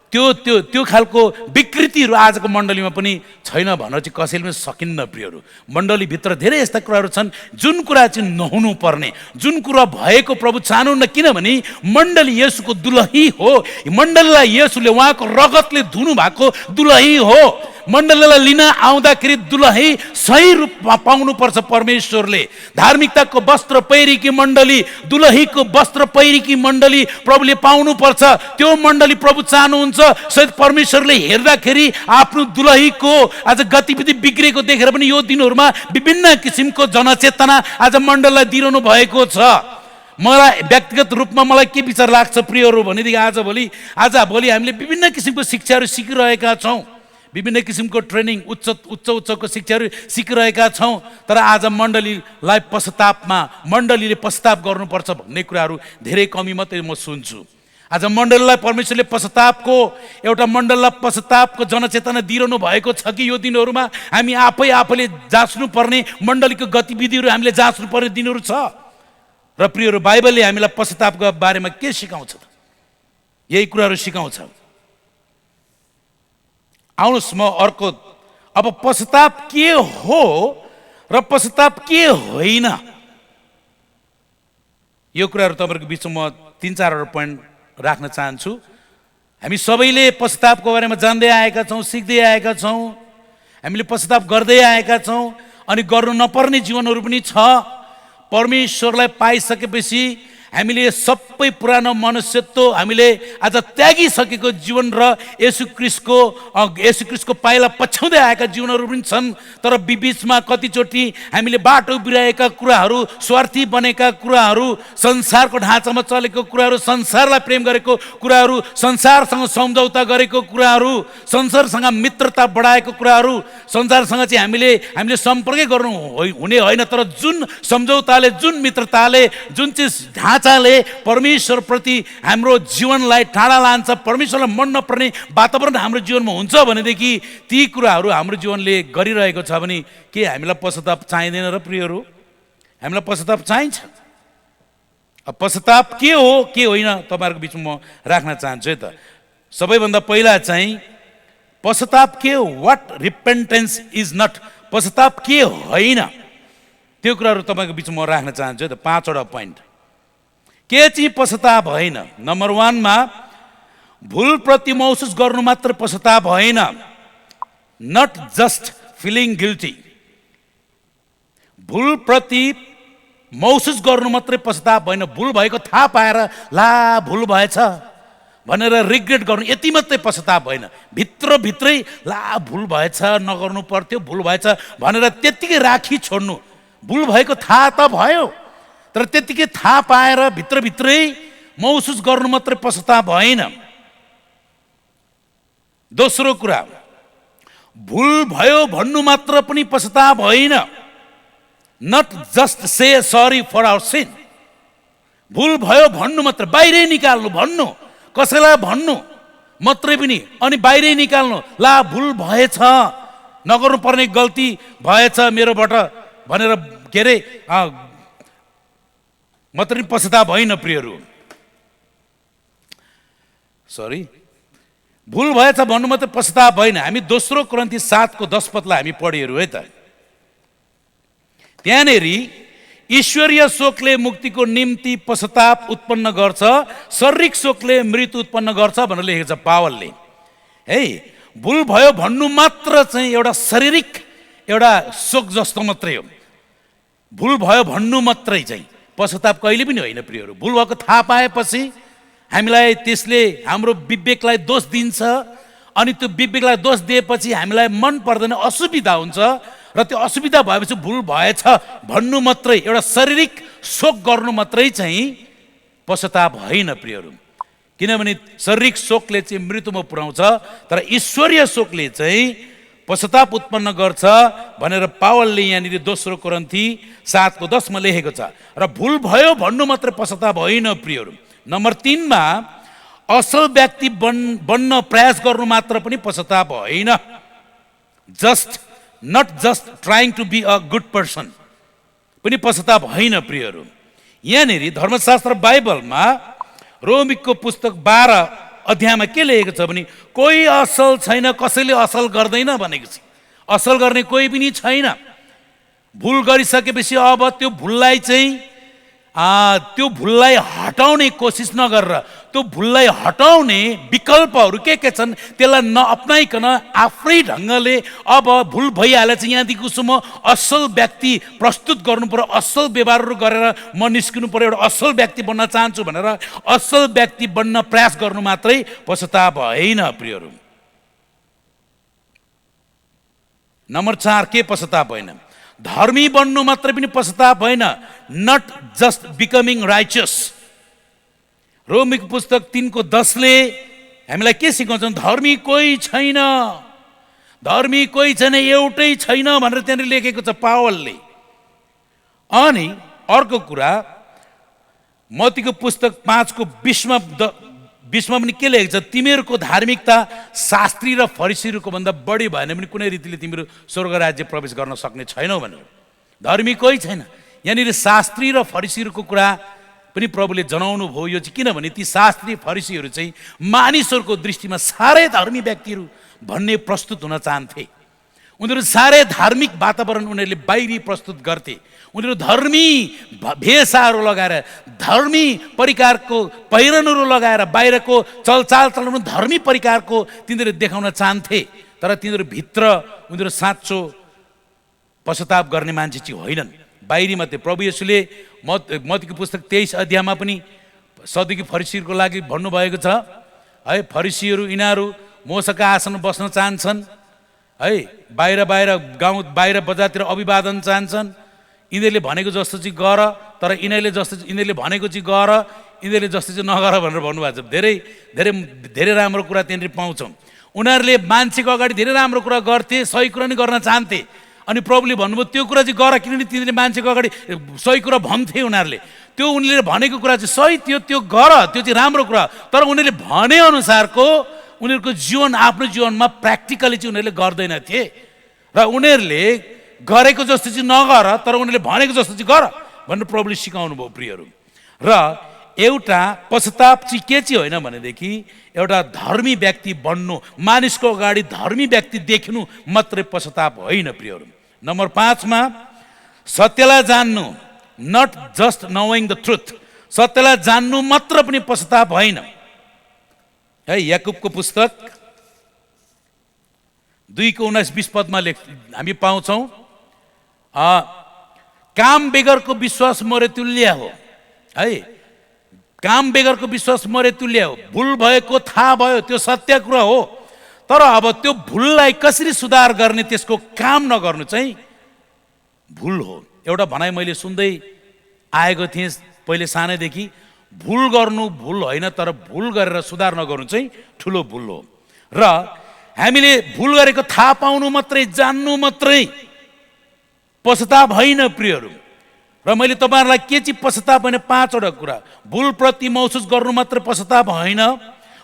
C: त्यो खालको विकृतिहरू आजको मण्डलीमा पनि छैन भन्न चाहिँ कसैले पनि सकिन्न प्रियहरू। मण्डलीभित्र धेरै यस्ता कुराहरू छन् जुन कुरा चाहिँ नहुनु पर्ने, जुन कुरा भएको प्रभु चाहनुहुन्न, किनभने मण्डली येशूको दुलही हो। मण्डलीलाई येशूले उहाँको रगतले धुनु भएको दुलही हो। मण्डलीलाई लिन आउँदाखेरि दुलही सही रूपमा पाउनुपर्छ परमेश्वरले। धार्मिकताको वस्त्र पहिरेकी मण्डली, दुलहीको वस्त्र पहिरेकी मण्डली प्रभुले पाउनुपर्छ। त्यो मण्डली प्रभु चाहनुहुन्छ। सायद परमेश्वरले हेर्दाखेरि आफ्नो दुलहीको आज गतिविधि बिग्रेको देखेर पनि यो दिनहरूमा विभिन्न किसिमको जनचेतना आज मण्डलीलाई दिइरहनु भएको छ। मलाई व्यक्तिगत रूपमा मलाई के विचार लाग्छ प्रियहरू भनेदेखि आजभोलि हामीले विभिन्न किसिमको शिक्षाहरू सिकिरहेका छौँ, विभिन्न किसिमको ट्रेनिङ उच्चको शिक्षाहरू सिकिरहेका छौँ। तर आज मण्डलीलाई मण्डलीले पश्चाताप गर्नुपर्छ भन्ने कुराहरू धेरै कमी मात्रै म सुन्छु। आज मण्डलीलाई परमेश्वरले मण्डलीलाई पश्चातापको जनचेतना दिइरहनु भएको छ कि यो दिनहरूमा हामी आफैले जाँच्नु पर्ने मण्डलीको गतिविधिहरू हामीले जाँच्नु पर्ने दिनहरू छ। र प्रियहरू, बाइबलले हामीलाई पश्चातापको बारेमा के सिकाउँछ त? यही कुराहरू सिकाउँछ। आउनुहोस् म अर्को, अब पश्चाताप के हो र पश्चाताप के होइन, यो कुराहरू तपाईँहरूको बिचमा म 3-4 पोइन्ट राख्न चाहन्छु। हामी सबैले पश्चातापको बारेमा जान्दै आएका छौँ, सिक्दै आएका छौँ, हामीले पश्चाताप गर्दै आएका छौँ, अनि गर्नु नपर्ने जीवनहरू पनि छ। परमेश्वरलाई पाइसकेपछि हामीले सबै पुरानो मनुष्यत्व हामीले आज त्यागिसकेको जीवन र येशू ख्रीष्टको पाइला पछ्याउँदै आएका जीवनहरू पनि छन्। तर बिचमा कतिचोटि हामीले बाटो बिराएका कुराहरू, स्वार्थी बनेका कुराहरू, संसारको ढाँचामा चलेको कुराहरू, संसारलाई प्रेम गरेको कुराहरू, संसारसँग सम्झौता गरेको कुराहरू, संसारसँग मित्रता बढाएको कुराहरू, संसारसँग चाहिँ हामीले सम्पर्कै गर्नु हुने होइन। तर जुन सम्झौताले, जुन मित्रताले, जुन चाहिँ ढाँचाले परमेश्वरप्रति हाम्रो जीवनलाई टाढा लान्छ, परमेश्वरलाई मन नपर्ने वातावरण हाम्रो जीवनमा हुन्छ भनेदेखि ती कुराहरू हाम्रो जीवनले गरिरहेको छ भने के हामीलाई पश्चाताप चाहिँदैन र प्रियहरू? हामीलाई पश्चाताप चाहिन्छ। अब पश्चाताप के हो के होइन तपाईँहरूको बिचमा म राख्न चाहन्छु है त। सबैभन्दा पहिला चाहिँ पश्चाताप के हो, वाट रिपेन्टेन्स इज नट, पश्चाताप के होइन, त्यो कुराहरू तपाईँको बिचमा म राख्न चाहन्छु है त। 5वटा पोइन्ट के चाहिँ पश्चाताप होइन। नम्बर 1 मा भुलप्रति महसुस गर्नु मात्र पश्चाताप होइन, नट जस्ट फिलिङ गिल्टी। भुलप्रति महसुस गर्नु मात्रै पश्चाताप होइन, भुल भएको थाहा पाएर ला भुल भएछ भनेर रिग्रेट गर्नु यति मात्रै पश्चाताप होइन। भित्रभित्रै ला भुल भएछ, नगर्नु पर्थ्यो, भुल भएछ भनेर त्यत्तिकै राखी छोड्नु। भुल भएको थाहा त भयो, तर त्यत्तिकै थाहा पाएर भित्रभित्रै महसुस गर्नु मात्रै पश्चाताप होइन। दोस्रो कुरा, भुल भयो भन्नु मात्र पनि पश्चाताप होइन, not just say sorry for our sin. भुल भयो भन्नु मात्र, बाहिरै निकाल्नु, भन्नु, कसैलाई भन्नु मात्रै पनि, अनि बाहिरै निकाल्नु, ला भुल भएछ, नगर्नु पर्ने गल्ती भएछ मेरोबाट भनेर के अरे मात्रै पश्चाताप होइन प्रियहरू। सरी, भुल भएछ भन्नु मात्रै पश्चाताप होइन। हामी 2 कोरिन्थी 7:10 हामी पढिहेरौँ है त। त्यहाँनेरि ईश्वरीय शोकले मुक्तिको निम्ति पश्चाताप उत्पन्न गर्छ, शारीरिक शोकले मृत्यु उत्पन्न गर्छ भनेर लेखेको छ पावलले। है, भुल भयो भन्नु मात्र चाहिँ एउटा शारीरिक एउटा शोक जस्तो मात्रै हो। भुल भयो भन्नु मात्रै चाहिँ पश्चाताप कहिले पनि होइन प्रियहरू। भुल भएको थाहा पाएपछि हामीलाई त्यसले हाम्रो विवेकलाई दोष दिन्छ, अनि त्यो विवेकलाई दोष दिएपछि हामीलाई मन पर्दैन, असुविधा हुन्छ र त्यो असुविधा भएपछि भुल भएछ भन्नु मात्रै, एउटा शारीरिक शोक गर्नु मात्रै चाहिँ पश्चाताप होइन प्रियहरू। किनभने शारीरिक शोकले चाहिँ मृत्युमा पुर्याउँछ, तर ईश्वरीय शोकले चाहिँ पश्चाताप उत्पन्न गर्छ भनेर पावलले यहाँनिर दोस्रो कोरिन्थी 7:10 मा लेखेको छ। र भुल भयो भन्नु मात्रै पश्चाताप होइन प्रियहरू। नम्बर 3 मा असल व्यक्ति बन्न प्रयास गर्नु मात्र पनि पश्चाताप होइन। Not just trying to be a good person पनि पश्चाताप होइन प्रियहरू। यहाँनिर धर्मशास्त्र बाइबलमा रोमीको पुस्तक 12 अध्यायमा के लेखेको छ भने कोही असल छैन, कसैले असल गर्दैन भनेको छ। असल गर्ने कोही पनि छैन। भुल गरिसकेपछि अब त्यो भुललाई हटाउने कोसिस नगरेर त्यो भुललाई हटाउने विकल्पहरू के छन् त्यसलाई नअपनाइकन आफ्नै ढङ्गले अब भुल भइहालेछ, यहाँदेखि उसो म असल व्यक्ति प्रस्तुत गर्नु पर्यो, असल व्यवहारहरू गरेर म निस्किनु पर्यो, एउटा असल व्यक्ति बन्न चाहन्छु भनेर असल व्यक्ति बन्न प्रयास गर्नु मात्रै पश्चाताप होइन प्रियहरू। नम्बर 4 के पश्चाताप होइन? धर्मी बन्नु मात्रै पनि पश्चाताप होइन। Not just becoming righteous. रोमीको पुस्तक 3:10 ले हामीलाई के सिकाउँछन्? धर्मी कोही छैन, धर्मी कोही छैन, एउटै छैन भनेर त्यहाँनिर लेखेको छ पावलले। अनि अर्को कुरा मत्तीको पुस्तक 5:20 मा पनि के लेखेको छ? तिमीहरूको धार्मिकता शास्त्री र फरिसीहरूको भन्दा बढी भएन भने कुनै रीतिले तिमीहरू स्वर्ग राज्य प्रवेश गर्न सक्ने छैनौ भनेर। धर्मी कोही छैन। यहाँनिर शास्त्री र फरिसीहरूको कुरा पनि प्रभुले जनाउनु भयो। यो चाहिँ किनभने ती शास्त्री फरिसीहरू चाहिँ मानिसहरूको दृष्टिमा साह्रै धर्मी व्यक्तिहरू भन्ने प्रस्तुत हुन चाहन्थे। उनीहरू साह्रै धार्मिक वातावरण उनीहरूले बाहिरी प्रस्तुत गर्थे। उनीहरू धर्मी भेषहरू लगाएर, धर्मी परिकारको पहिरनहरू लगाएर बाहिरको चलचाल चलाउनु धर्मी परिकारको तिनीहरू देखाउन चाहन्थे। तर तिनीहरू भित्र उनीहरू साँचो पश्चाताप गर्ने मान्छे चाहिँ होइनन्, बाहिरी मात्रै। प्रभु येशूले मत्तीको पुस्तक 23 अध्यायमा पनि सदुकी फरिसीहरूको लागि भन्नुभएको छ है, फरिसीहरू यिनीहरू मोसाका आसनमा बस्न चाहन्छन् है, बाहिर गाउँ बाहिर बजारतिर अभिवादन चाहन्छन्। यिनीहरूले भनेको जस्तो चाहिँ गर, तर यिनीहरूले भनेको चाहिँ गर, यिनीहरूले जस्तो चाहिँ नगर भनेर भन्नुभएको छ। धेरै धेरै धेरै राम्रो कुरा त्यहाँनिर पाउँछौँ। उनीहरूले मान्छेको अगाडि धेरै राम्रो कुरा गर्थे, सही कुरा नि गर्न चाहन्थे। अनि प्रभुले भन्नुभयो त्यो कुरा चाहिँ गर, किनभने तिनीहरूले मान्छेको अगाडि सही कुरा भन्थे। उनीहरूले उनीहरूले भनेको कुरा चाहिँ सही, त्यो गर, त्यो चाहिँ राम्रो कुरा। तर उनीहरूले भनेअनुसारको उनीहरूको जीवन, आफ्नो जीवनमा प्र्याक्टिकली चाहिँ उनीहरूले गर्दैन थिए। र उनीहरूले गरेको जस्तो चाहिँ नगर, तर उनीहरूले भनेको जस्तो चाहिँ गर भनेर प्रभुले सिकाउनु भयो प्रियहरू। र एउटा पश्चाताप चाहिँ के चाहिँ होइन भनेदेखि एउटा धर्मी व्यक्ति बन्नु, मानिसको अगाडि धर्मी व्यक्ति देखिनु मात्रै पश्चाताप होइन प्रियहरू। नम्बर 5 मा सत्यलाई जान्नु, not just knowing the truth. सत्यलाई जान्नु मात्र पनि पश्चाताप होइन है। याकुबको पुस्तक 2:19-20 हामी पाउँछौँ, काम बेगरको विश्वास मरे तुल्य हो है। काम बेगरको विश्वास मरे तुल्य हो। भुल भएको थाहा भयो, त्यो सत्य कुरा हो, तर अब त्यो भुललाई कसरी सुधार गर्ने, त्यसको काम नगर्नु चाहिँ भुल हो। एउटा भनाइ मैले सुन्दै आएको थिएँ पहिले सानैदेखि, भुल गर्नु भुल होइन, तर भुल गरेर सुधार नगर्नु चाहिँ ठुलो भुल हो। र हामीले भुल गरेको थाहा पाउनु मात्रै, जान्नु मात्रै पश्चाताप होइन प्रियहरू। र मैले तपाईँहरूलाई के चाहिँ पश्चाताप होइन, 5वटा कुरा। भुलप्रति महसुस गर्नु मात्रै पश्चाताप होइन,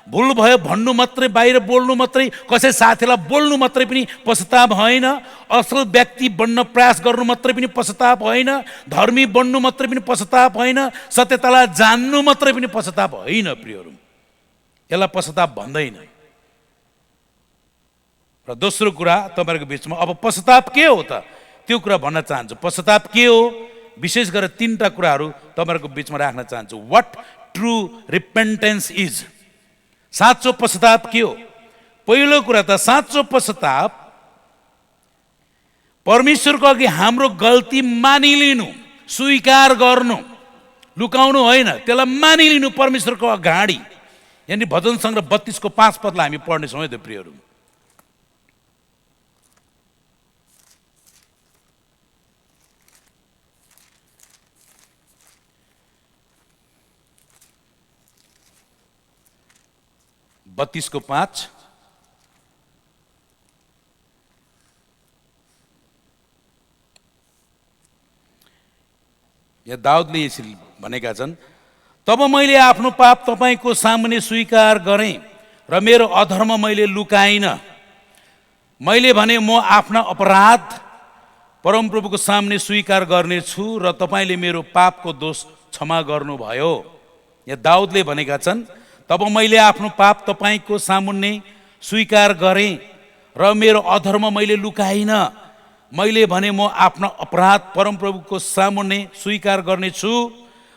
C: भुल भयो भन्नु मात्रै, बाहिर बोल्नु मात्रै, कसै साथीलाई बोल्नु मात्रै पनि पश्चाताप होइन, असल व्यक्ति बन्न प्रयास गर्नु मात्रै पनि पश्चाताप होइन, धर्मी बन्नु मात्रै पनि पश्चाताप होइन, सत्यतालाई जान्नु मात्रै पनि पश्चाताप होइन प्रियहरू। यसलाई पश्चाताप भन्दैन। र दोस्रो कुरा तपाईँहरूको बिचमा अब पश्चाताप के हो त, त्यो कुरा भन्न चाहन्छु। पश्चाताप के हो, विशेष गरेर 3टा कुराहरू तपाईँहरूको बिचमा राख्न चाहन्छु। व्हाट ट्रु रिपेन्टेन्स इज, साँचो पश्चाताप के हो? पहिलो कुरा त साँचो पश्चाताप परमेश्वरको अघि हाम्रो गल्ती मानिलिनु, स्वीकार गर्नु, लुकाउनु होइन, त्यसलाई मानिलिनु परमेश्वरको अगाडि। यानी भजन सङ्ग्रह 32 को 5 पदलाई हामी पढ्नेछौँ है त प्रियहरू। बत्तीस को 5। यहाँ दाउदले यसरी भनेका छन्, तब मैले आफ्नो पाप तपाईँको सामुन्ने स्वीकार गरेँ र मेरो अधर्म मैले लुकाइन। मैले भने म आफ्ना अपराध परमप्रभुको सामुन्ने स्वीकार गर्नेछु र तपाईँले मेरो पापको दोष क्षमा गर्नुभयो। यहाँ दाउदले भनेका छन्, तब मैले आफ्नो पाप तपाईँको सामुन्ने स्वीकार गरेँ र मेरो अधर्म मैले लुकाइन। मैले भने म आफ्नो अपराध परमप्रभुको सामुन्ने स्वीकार गर्नेछु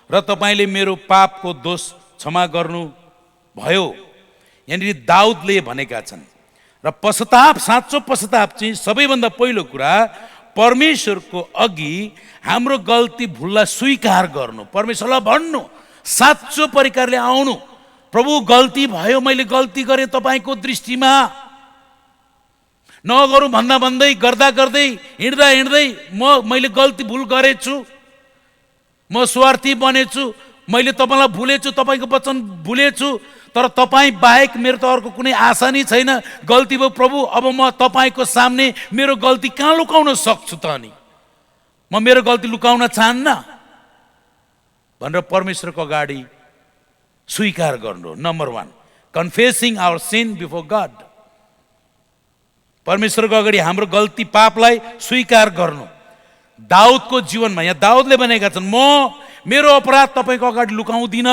C: र तपाईँले मेरो पापको दोष क्षमा गर्नुभयो। यहाँनिर दाउदले भनेका छन् र पश्चाताप, साँचो पश्चाताप चाहिँ सबैभन्दा पहिलो कुरा परमेश्वरको अघि हाम्रो गल्ती भुललाई स्वीकार गर्नु, परमेश्वरलाई भन्नु, साँचो प्रकारले आउनु, प्रभु गल्ती भयो, मैले गल्ती गरेँ तपाईँको दृष्टिमा, नगरौँ भन्दा भन्दै गर्दा गर्दै हिँड्दा हिँड्दै मैले गल्ती भुल गरेछु, म स्वार्थी बनेछु, मैले तपाईँलाई भुलेछु, तपाईँको वचन भुलेछु, तर तपाईँ बाहेक मेरो त अर्को कुनै आशा नै छैन, गल्ती भयो प्रभु, अब म तपाईँको सामने मेरो गल्ती कहाँ लुकाउन सक्छु त, अनि म मेरो गल्ती लुकाउन चाहन्न भनेर परमेश्वरको अगाडि स्वीकार गर्नु। Number 1, confessing our sin before God. परमेश्वरको अगाडि हाम्रो गल्ती पापलाई स्वीकार गर्नु। दाउदको जीवनमा यहाँ दाउदले भनेका छन्, म मेरो अपराध तपाईँको अगाडि लुकाउँदिन,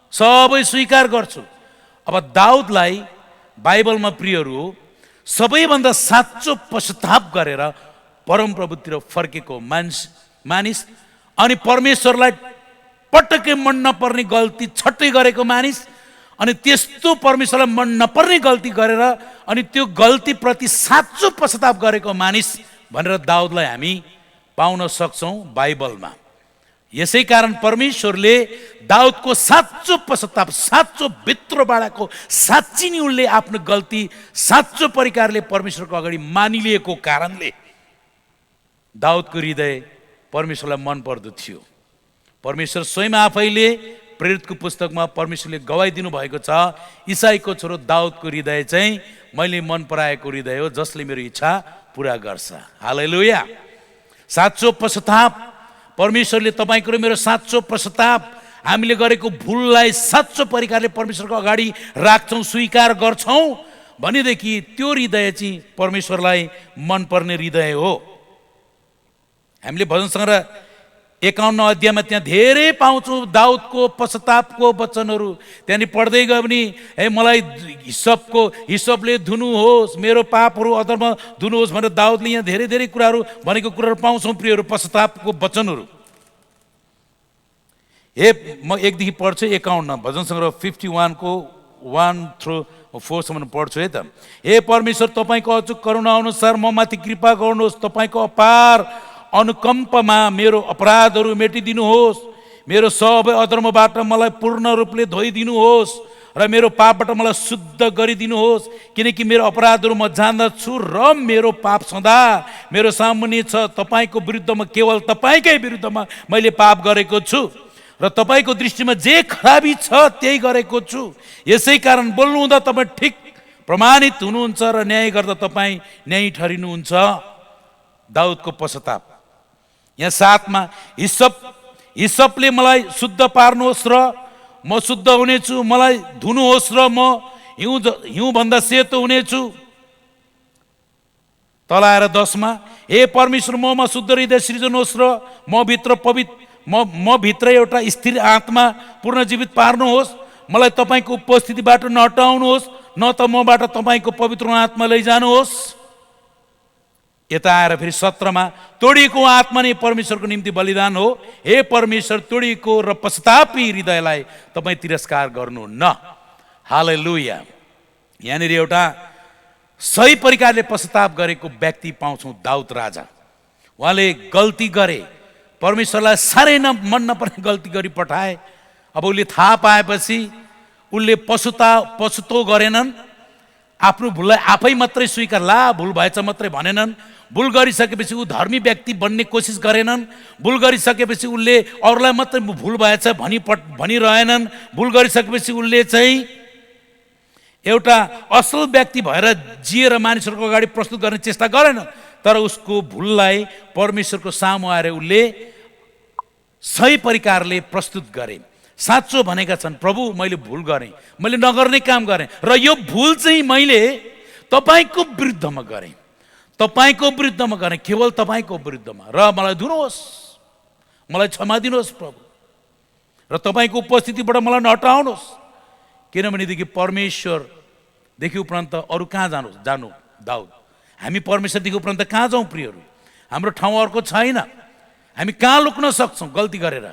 C: सबै स्वीकार गर्छु। अब दाउदलाई बाइबलमा प्रियहरू सबैभन्दा साँचो पश्चाताप गरेर परमप्रभुतिर फर्केको मानिस अनि परमेश्वरलाई पटक्कै मन नपर्ने गल्ती छट्टै गरेको मानिस अनि त्यस्तो परमेश्वरलाई मन नपर्ने गल्ती गरेर अनि त्यो गल्तीप्रति साँचो पश्चाताप गरेको मानिस भनेर दाउदलाई हामी पाउन सक्छौँ बाइबलमा। यसै कारण परमेश्वरले दाउदको साँचो पश्चाताप, साँचो भित्रबाटको साँच्ची नै उनले आफ्नो गल्ती साँचो प्रकारले परमेश्वरको अगाडि मानिलिएको कारणले दाउदको हृदय परमेश्वरलाई मन पर्दो थियो। परमेश्वर स्वयं आफैले प्रेरितको पुस्तकमा परमेश्वरले गवाई दिनु भएको छ, इसाईको छोरो दाउदको हृदय चाहिँ मैले मन पराएको हृदय हो, जसले मेरो इच्छा पुरा गर्छ। हालेलुया। साँचो पश्चाताप, परमेश्वरले तपाईँको र मेरो साँचो पश्चाताप, हामीले गरेको भुललाई साँचो प्रकारले परमेश्वरको अगाडि राख्छौँ, स्वीकार गर्छौँ भनेदेखि त्यो हृदय चाहिँ परमेश्वरलाई मनपर्ने हृदय हो। हामीले भजन सङ्ग्रह 51 अध्यायमा त्यहाँ धेरै पाउँछौँ दाउदको पश्चातापको वचनहरू। त्यहाँनिर पढ्दै गयो भने हे मलाई हिसपले धुनुहोस्, मेरो पापहरू अधर्म धुनुहोस् भनेर दाउदले यहाँ धेरै धेरै कुराहरू भनेको कुराहरू पाउँछौँ प्रियहरू, पश्चातापको वचनहरू। म 1 देखि पढ्छु 51 भजन सङ्ग्रह 51 को 1 through 4 सम्म पढ्छु है त। हे परमेश्वर, तपाईँको अचूक करुणा अनुसार म माथि कृपा गर्नुहोस्, तपाईँको अपार अनुकम्पमा मेरो अपराधहरू मेटिदिनुहोस्, मेरो सबै अधर्मबाट मलाई पूर्ण रूपले धोइदिनुहोस् र मेरो पापबाट मलाई शुद्ध गरिदिनुहोस्, किनकि मेरो अपराधहरू म जान्दछु र मेरो पाप सदा मेरो सामुन्ने छ। तपाईँको विरुद्धमा, केवल तपाईँकै विरुद्धमा मैले पाप गरेको छु र तपाईँको दृष्टिमा जे खराबी छ त्यही गरेको छु। यसै कारण बोल्नुहुँदा तपाईँ ठिक प्रमाणित हुनुहुन्छ र न्याय गर्दा तपाईँ न्याय ठहरिनुहुन्छ। दाउदको पश्चाताप। यहाँ 7 मा हिसपले मलाई शुद्ध पार्नुहोस् र म शुद्ध हुनेछु, मलाई धुनुहोस् र म हिउँभन्दा सेतो हुनेछु। तल आएर 10 मा हे परमेश्वर, ममा शुद्ध हृदय सृजनुहोस् र म भित्र एउटा स्थिर आत्मा पूर्ण जीवित पार्नुहोस्। मलाई तपाईँको उपस्थितिबाट नहटाउनुहोस्, न त मबाट तपाईँको पवित्र आत्मा लैजानुहोस्। यता आएर फेरि 17 मा तोडिएको आत्मा नै परमेश्वरको निम्ति बलिदान हो। हे परमेश्वर, तोडिएको र पश्चातापी हृदयलाई तपाईँ तिरस्कार गर्नुहुन्न। हालेलुया। यहाँनिर एउटा सही प्रकारले पश्चाताप गरेको व्यक्ति पाउँछौँ दाउद राजा। उहाँले गल्ती गरे, परमेश्वरलाई साह्रै मन नपर्ने गल्ती गरी पठाए। अब उसले थाहा पाएपछि उसले पछुतो गरेनन्, आफ्नो भुललाई आफै मात्रै स्वीकार भुल भएछ मात्रै भनेनन्। भुल गरिसकेपछि ऊ धर्मी व्यक्ति बन्ने कोसिस गरेनन्। भुल गरिसकेपछि उसले अरूलाई मात्रै भुल भएछ भनिरहेनन्। भुल गरिसकेपछि उसले चाहिँ एउटा असल व्यक्ति भएर जिएर मानिसहरूको अगाडि प्रस्तुत गर्ने चेष्टा गरेन, तर उसको भुललाई परमेश्वरको सामु आएर उसले सही प्रकारले प्रस्तुत गरे। साँचो भनेका छन्, प्रभु मैले भुल गरेँ, मैले नगर्ने काम गरेँ र यो भुल चाहिँ मैले तपाईँको विरुद्धमा गरेँ, तपाईँको विरुद्धमा गरेँ, केवल तपाईँको विरुद्धमा, र मलाई धुनुहोस्, मलाई क्षमा दिनुहोस् प्रभु, र तपाईँको उपस्थितिबाट मलाई नहटाउनुहोस्। किनभनेदेखि परमेश्वरदेखि उपरान्त अरू कहाँ जानु दाउद? हामी परमेश्वरदेखि उपरान्त कहाँ जाउँ प्रियहरू? हाम्रो ठाउँ अर्को छैन। हामी कहाँ लुक्न सक्छौँ गल्ती गरेर?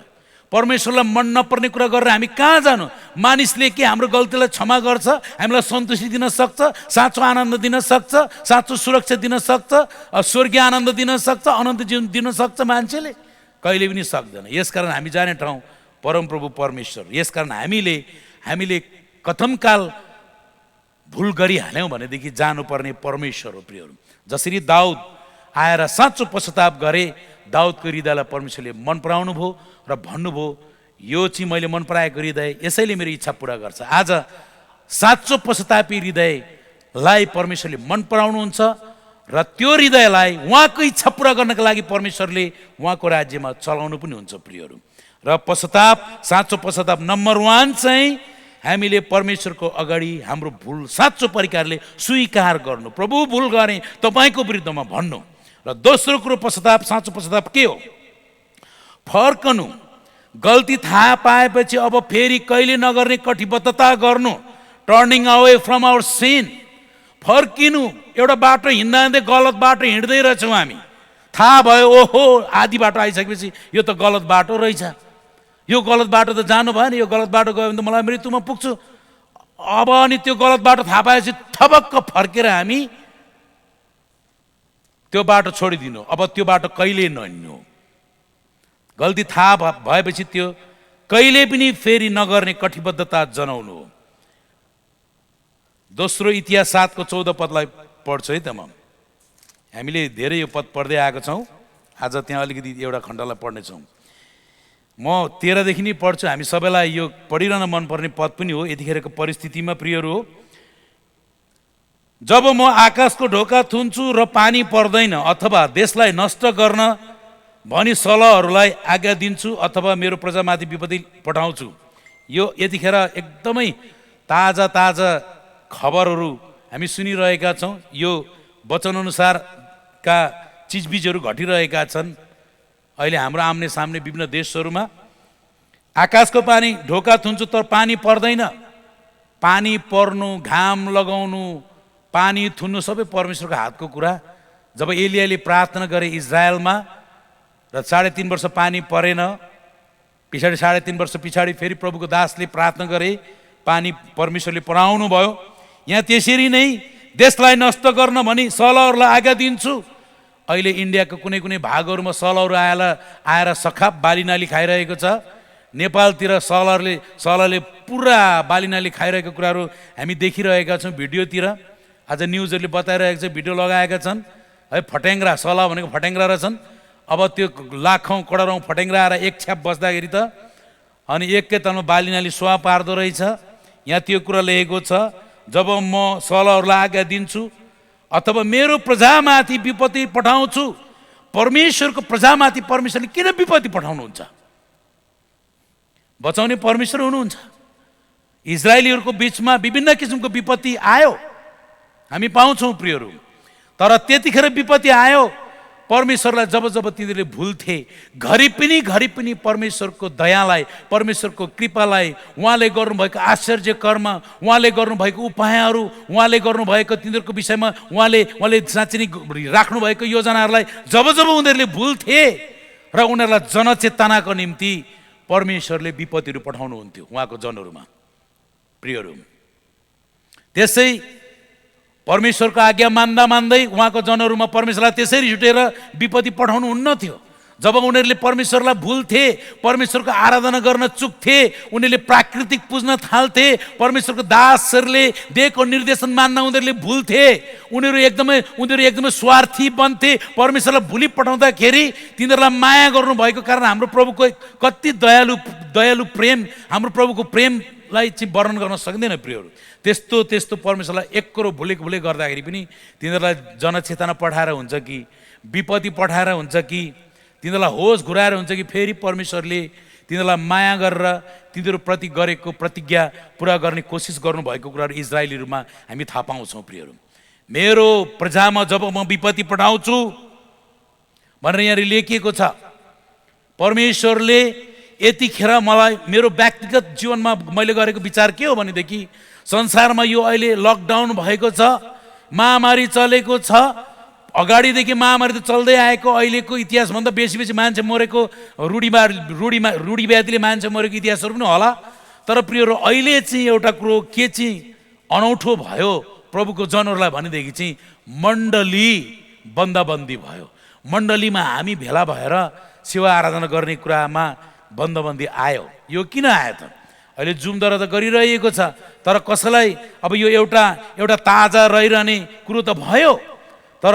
C: परमेश्वरलाई मन नपर्ने कुरा गरेर हामी कहाँ जानु? मानिसले के हाम्रो गल्तीलाई क्षमा गर्छ, हामीलाई सन्तुष्टि दिन सक्छ, साँचो आनन्द दिन सक्छ, साँचो सुरक्षा दिन सक्छ, स्वर्गीय आनन्द दिन सक्छ, अनन्त जीवन दिन सक्छ? मान्छेले कहिले पनि सक्दैन। यसकारण हामी जाने ठाउँ परमप्रभु परमेश्वर। यसकारण हामीले कथमकाल भुल गरिहाल्यौँ भनेदेखि जानुपर्ने परमेश्वर हो प्रियहरू। जसरी दाउद आएर साँचो पश्चाताप गरे, दाउदको हृदयलाई परमेश्वरले मन पराउनु भयो र भन्नुभयो यो चाहिँ मैले मन पराएको हृदय यसैले मेरो इच्छा पुरा गर्छ। आज साँचो पश्चातापी हृदयलाई परमेश्वरले मन पराउनुहुन्छ र त्यो हृदयलाई उहाँको इच्छा पुरा गर्नका लागि परमेश्वरले उहाँको राज्यमा चलाउनु पनि हुन्छ प्रियहरू। र पश्चाताप, साँचो पश्चाताप नम्बर 1 चाहिँ हामीले परमेश्वरको अगाडि हाम्रो भुल साँचो प्रकारले स्वीकार गर्नु, प्रभु भुल गरेँ तपाईँको विरुद्धमा भन्नु। र दोस्रो कुरो पश्चाताप, साँचो पश्चाताप के हो? फर्कनु। गल्ती थाहा पाएपछि अब फेरि कहिले नगर्ने कटिबद्धता गर्नु, turning away from our sin. फर्किनु। एउटा बाटो हिँड्दा गलत बाटो हिँड्दै रहेछौँ हामी, थाहा भयो ओहो आधी बाटो आइसकेपछि यो त गलत बाटो रहेछ, यो गलत बाटो त जानु भएन, यो गलत बाटो गयो भने त मलाई मृत्युमा पुग्छु। अब अनि त्यो गलत बाटो थाहा पाएपछि थपक्क फर्केर हामी त्यो बाटो छोडिदिनु। अब त्यो बाटो कहिले नहिँड्नु। गल्ती थाहा भएपछि त्यो कहिले पनि फेरि नगर्ने कटिबद्धता जनाउनु हो। दोस्रो इतिहास 7 को 14 पदलाई पढ्छु है त म। हामीले धेरै यो पद पढ्दै आएको छौँ, आज त्यहाँ अलिकति एउटा खण्डलाई पढ्नेछौँ। म 13 देखि नै पढ्छु। हामी सबैलाई यो पढिरहन मनपर्ने पद पनि हो यतिखेरको परिस्थितिमा प्रियहरू हो। जब म आकाशको ढोका थुन्छु र पानी पर्दैन, अथवा देशलाई नष्ट गर्न भनी सलहहरूलाई आज्ञा दिन्छु, अथवा मेरो प्रजामाथि विपत्ति पठाउँछु। यो यतिखेर एकदमै ताजा ताजा खबरहरू हामी सुनिरहेका छौँ। यो वचनअनुसारका चिजबिजहरू घटिरहेका छन् अहिले हाम्रो आम्ने सामने विभिन्न देशहरूमा। आकाशको पानी ढोका थुन्छु तर पानी पर्दैन। पानी पर्नु, घाम लगाउनु, पानी थुन्नु सबै परमेश्वरको हातको कुरा। जब एलियाले प्रार्थना गरे इजरायलमा र 3.5 वर्ष पानी परेन, पछाडि 3.5 वर्ष पछाडि फेरि प्रभुको दासले प्रार्थना गरे, पानी परमेश्वरले पराउनु भयो। यहाँ त्यसरी नै देशलाई नष्ट गर्न भनी सलहहरूलाई आज्ञा दिन्छु। अहिले इन्डियाको कुनै कुनै भागहरूमा सलहहरू आएर सखाप बालीनाली खाइरहेको छ। नेपालतिर सलहले पुरा बालीनाली खाइरहेको कुराहरू हामी देखिरहेका छौँ भिडियोतिर। आज न्युजहरूले बताइरहेको छ, भिडियो लगाएका छन् है। फटेङ्ग्रा, सलह भनेको फटेङ्ग्रा रहेछन्। अब त्यो लाखौँ करोडौँ फटेङ्ग्रा आएर एक छ्याप बस्दाखेरि त अनि एकैतालमा बालीनाली सुहा पार्दो रहेछ। यहाँ त्यो कुरा लेखेको छ, जब म सलहहरूलाई आज्ञा दिन्छु अथवा मेरो प्रजामाथि विपत्ति पठाउँछु। परमेश्वरको प्रजामाथि परमेश्वरले किन विपत्ति पठाउनुहुन्छ? बचाउने परमेश्वर हुनुहुन्छ। इजरायलीहरूको बिचमा विभिन्न किसिमको विपत्ति आयो, हामी पाउँछौँ प्रियहरू। तर त्यतिखेर विपत्ति आयो, परमेश्वरलाई जब तिनीहरूले भुल्थे, घरि पनि परमेश्वरको दयालाई, परमेश्वरको कृपालाई, उहाँले गर्नुभएको आश्चर्य कर्म, उहाँले गर्नुभएको उपायहरू, उहाँले गर्नुभएको तिनीहरूको विषयमा उहाँले साँच्चै नै राख्नुभएको योजनाहरूलाई जब उनीहरूले भुल्थे र उनीहरूलाई जनचेतनाको निम्ति परमेश्वरले विपत्तिहरू पठाउनुहुन्थ्यो उहाँको जनहरूमा प्रियहरू। त्यसै परमेश्वरको आज्ञा मान्दै उहाँको जनहरूमा परमेश्वरलाई त्यसरी झुटेर विपत्ति पठाउनु हुन्न थियो। जब उनीहरूले परमेश्वरलाई भुल्थे, परमेश्वरको आराधना गर्न चुक्थे, उनीहरूले प्राकृतिक पुज्न थाल्थे, परमेश्वरको दासहरूले दिएको निर्देशन मान्न उनीहरूले भुल्थे, उनीहरू एकदमै स्वार्थी बन्थे। परमेश्वरलाई भुलि पठाउँदाखेरि तिनीहरूलाई माया गर्नुभएको कारण हाम्रो प्रभुको कति दयालु प्रेम, हाम्रो प्रभुको प्रेमलाई चाहिँ वर्णन गर्न सक्दैन प्रियहरू। त्यस्तो परमेश्वरलाई एक करो भुले गर्दाखेरि पनि तिनीहरूलाई जनचेतना पठाएर हुन्छ कि विपत्ति पठाएर हुन्छ कि तिनीहरूलाई होस घुराएर हुन्छ कि फेरि परमेश्वरले तिनीहरूलाई माया गरेर तिनीहरूप्रति गरेको प्रतिज्ञा पुरा गर्ने कोसिस गर्नुभएको कुराहरू इजरायलीहरूमा हामी थाहा पाउँछौँ प्रियहरू। मेरो प्रजामा जब म विपत्ति पठाउँछु भनेर यहाँ लेखिएको छ, परमेश्वरले यतिखेर मलाई मेरो व्यक्तिगत जीवनमा मैले गरेको विचार के हो भनेदेखि संसारमा यो अहिले लकडाउन भएको छ, महामारी चलेको छ, अगाडिदेखि महामारी त चल्दै आएको, अहिलेको इतिहासभन्दा बेसी मान्छे मरेको, रूढिव्याधिले मान्छे मरेको इतिहासहरू पनि होला। तर प्रियहरू अहिले चाहिँ एउटा कुरो के चाहिँ अनौठो भयो प्रभुको जनहरूलाई भनेदेखि चाहिँ मण्डली बन्दाबन्दी भयो। मण्डलीमा हामी भेला भएर सेवा आराधना गर्ने कुरामा बन्दबन्दी आयो। यो किन आयो त? अहिले जुमद्वारा त गरिरहेको छ, तर कसैलाई अब यो एउटा ताजा रहिरहने कुरो त भयो, तर